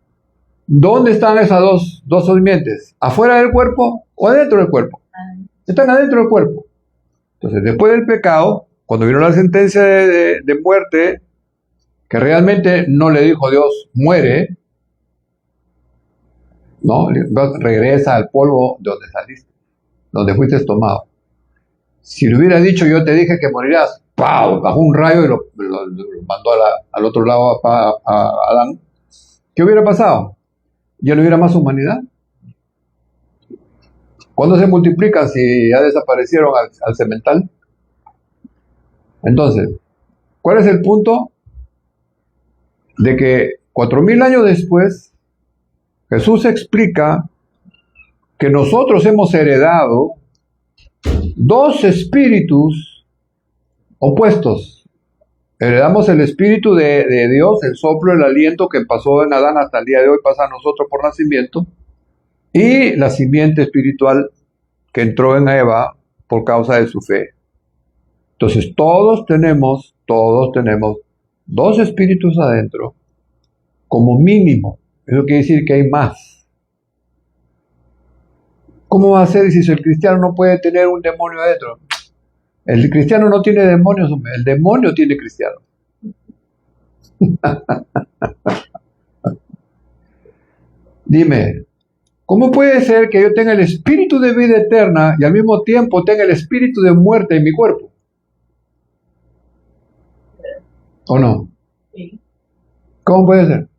[SPEAKER 1] ¿dónde están esas dos simientes? ¿Afuera del cuerpo o adentro del cuerpo? Están adentro del cuerpo. Entonces, después del pecado, cuando vino la sentencia de muerte, que realmente no le dijo Dios, muere, no, regresa al polvo de donde saliste, donde fuiste tomado. Si le hubiera dicho, yo te dije que morirás, ¡pau! Bajó un rayo y lo mandó al otro lado a Adán. ¿Qué hubiera pasado? ¿Ya no hubiera más humanidad? ¿Cuándo se multiplican si ya desaparecieron al semental? Entonces, ¿cuál es el punto? De que 4.000 años después, Jesús explica que nosotros hemos heredado dos espíritus opuestos. Heredamos el espíritu de Dios, el soplo, el aliento que pasó en Adán hasta el día de hoy, pasa a nosotros por nacimiento, y la simiente espiritual que entró en Eva por causa de su fe. Entonces todos tenemos dos espíritus adentro, como mínimo. Eso quiere decir que hay más. ¿Cómo va a ser si el cristiano no puede tener un demonio adentro? El cristiano no tiene demonios, el demonio tiene cristiano. Dime, ¿cómo puede ser que yo tenga el espíritu de vida eterna y al mismo tiempo tenga el espíritu de muerte en mi cuerpo? ¿O no?
[SPEAKER 2] Sí.
[SPEAKER 1] ¿Cómo puede ser?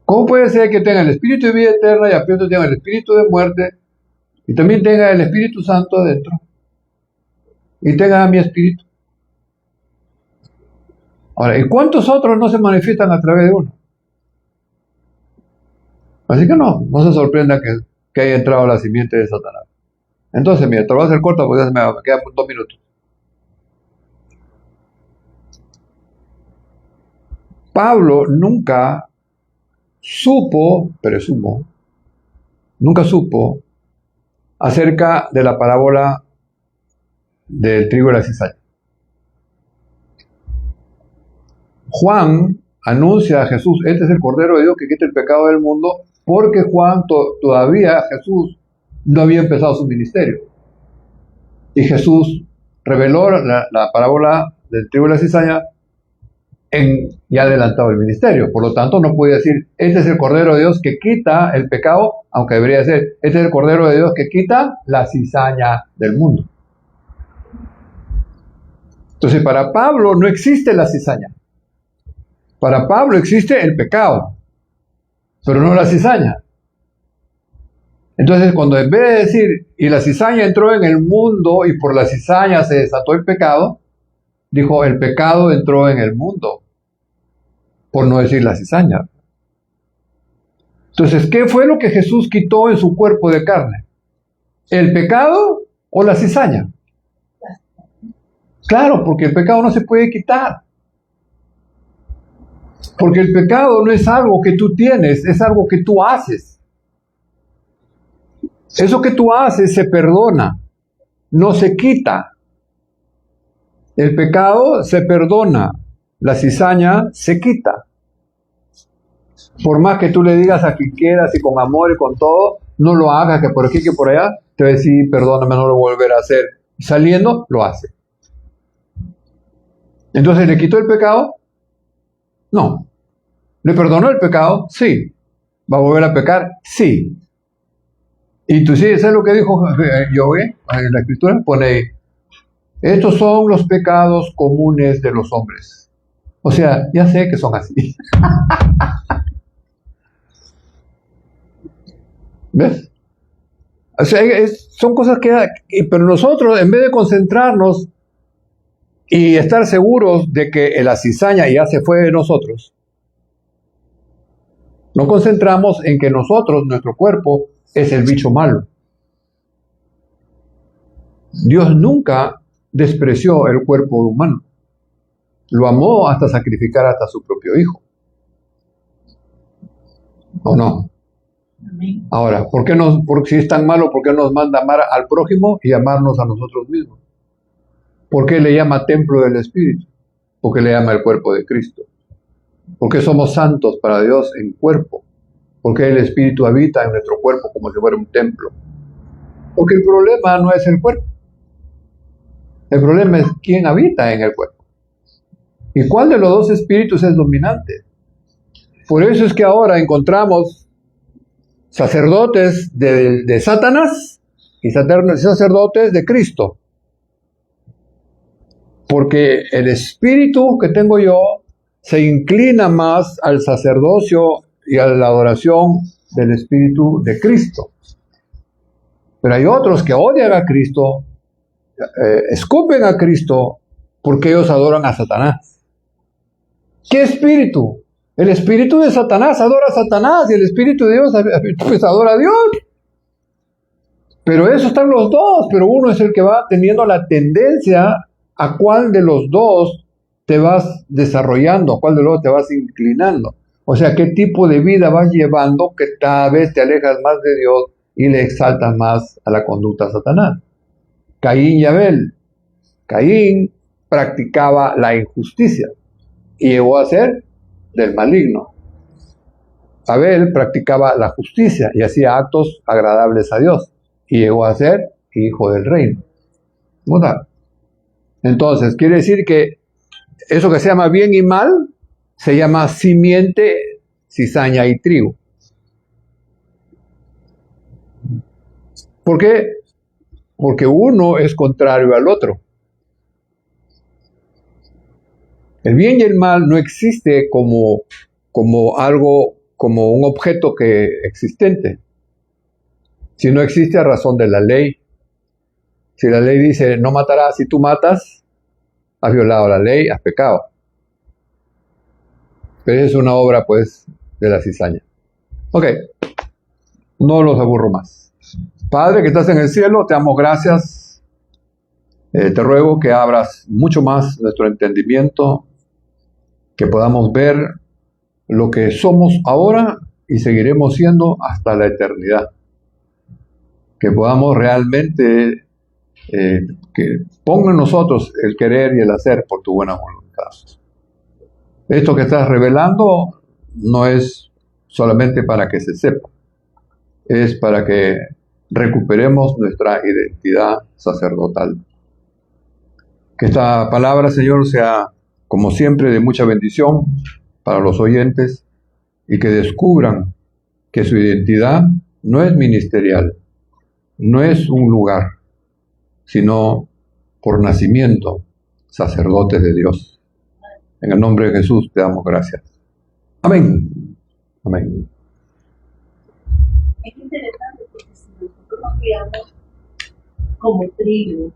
[SPEAKER 1] ¿Cómo puede ser que tenga el espíritu de vida eterna y al mismo tiempo tenga el espíritu de muerte y también tenga el Espíritu Santo adentro y tenga mi espíritu? Ahora, ¿y cuántos otros no se manifiestan a través de uno? Así que no se sorprenda que haya entrado la simiente de Satanás. Entonces, mira, te lo voy a hacer corto porque ya me quedan 2 minutos. Pablo nunca supo, presumo, nunca supo acerca de la parábola del trigo y la cizaña. Juan anuncia a Jesús, este es el Cordero de Dios que quita el pecado del mundo, porque Juan todavía Jesús no había empezado su ministerio. Y Jesús reveló la parábola del trigo y la cizaña ya adelantado el ministerio. Por lo tanto, no puede decir, este es el Cordero de Dios que quita el pecado, aunque debería ser, este es el Cordero de Dios que quita la cizaña del mundo. Entonces, para Pablo no existe la cizaña. Para Pablo existe el pecado, pero no la cizaña. Entonces, cuando en vez de decir, y la cizaña entró en el mundo y por la cizaña se desató el pecado, dijo, el pecado entró en el mundo, por no decir la cizaña. Entonces, ¿qué fue lo que Jesús quitó en su cuerpo de carne? ¿El pecado o la cizaña? Claro, porque el pecado no se puede quitar. Porque el pecado no es algo que tú tienes, es algo que tú haces. Eso que tú haces se perdona, no se quita. El pecado se perdona, la cizaña se quita. Por más que tú le digas a quien quieras y con amor y con todo, no lo hagas, que por aquí, que por allá, te va a decir, perdóname, no lo volveré a hacer. Saliendo, lo hace. Entonces, ¿le quitó el pecado? No. ¿Le perdonó el pecado? Sí. ¿Va a volver a pecar? Sí. Y tú sí, ¿sabes lo que dijo Job en la escritura? Pone, estos son los pecados comunes de los hombres. O sea, ya sé que son así. ¿Ves? O sea, son cosas pero nosotros, en vez de concentrarnos y estar seguros de que la cizaña ya se fue de nosotros, nos concentramos en que nosotros, nuestro cuerpo, es el bicho malo. Dios nunca despreció el cuerpo humano. Lo amó hasta sacrificar hasta su propio hijo. ¿O no?
[SPEAKER 2] Amén.
[SPEAKER 1] Ahora, si es tan malo, ¿por qué nos manda amar al prójimo y amarnos a nosotros mismos? ¿Por qué le llama templo del Espíritu? Porque le llama el cuerpo de Cristo. Porque somos santos para Dios en cuerpo. Porque el Espíritu habita en nuestro cuerpo como si fuera un templo. Porque el problema no es el cuerpo. El problema es quién habita en el cuerpo. ¿Y cuál de los dos espíritus es dominante? Por eso es que ahora encontramos sacerdotes de Satanás y sacerdotes de Cristo. Porque el espíritu que tengo yo se inclina más al sacerdocio y a la adoración del espíritu de Cristo. Pero hay otros que odian a Cristo, escupen a Cristo, porque ellos adoran a Satanás. ¿Qué espíritu? El espíritu de Satanás adora a Satanás y el espíritu de Dios pues adora a Dios. Pero eso están los dos, pero uno es el que va teniendo la tendencia a cuál de los dos te vas desarrollando, a cuál de los dos te vas inclinando. O sea, qué tipo de vida vas llevando que cada vez te alejas más de Dios y le exaltas más a la conducta de Satanás. Caín y Abel. Caín practicaba la injusticia y llegó a ser del maligno. Abel practicaba la justicia y hacía actos agradables a Dios y llegó a ser hijo del reino. ¿Verdad? Entonces, quiere decir que eso que se llama bien y mal se llama simiente, cizaña y trigo. ¿Por qué? Porque uno es contrario al otro. El bien y el mal no existe como algo, como un objeto existente, sino existe a razón de la ley. Si la ley dice no matarás, si tú matas, has violado la ley, has pecado. Pero es una obra, pues, de la cizaña. Ok, no los aburro más. Padre que estás en el cielo, te damos gracias. Te ruego que abras mucho más nuestro entendimiento, que podamos ver lo que somos ahora y seguiremos siendo hasta la eternidad. Que podamos realmente que ponga en nosotros el querer y el hacer por tu buena voluntad. Esto que estás revelando no es solamente para que se sepa, es para que recuperemos nuestra identidad sacerdotal. Que esta palabra, Señor, sea, como siempre, de mucha bendición para los oyentes y que descubran que su identidad no es ministerial, no es un lugar, sino por nacimiento, sacerdotes de Dios. En el nombre de Jesús te damos gracias. Amén. Amén.
[SPEAKER 2] Es interesante porque si nosotros nos criamos como trigo,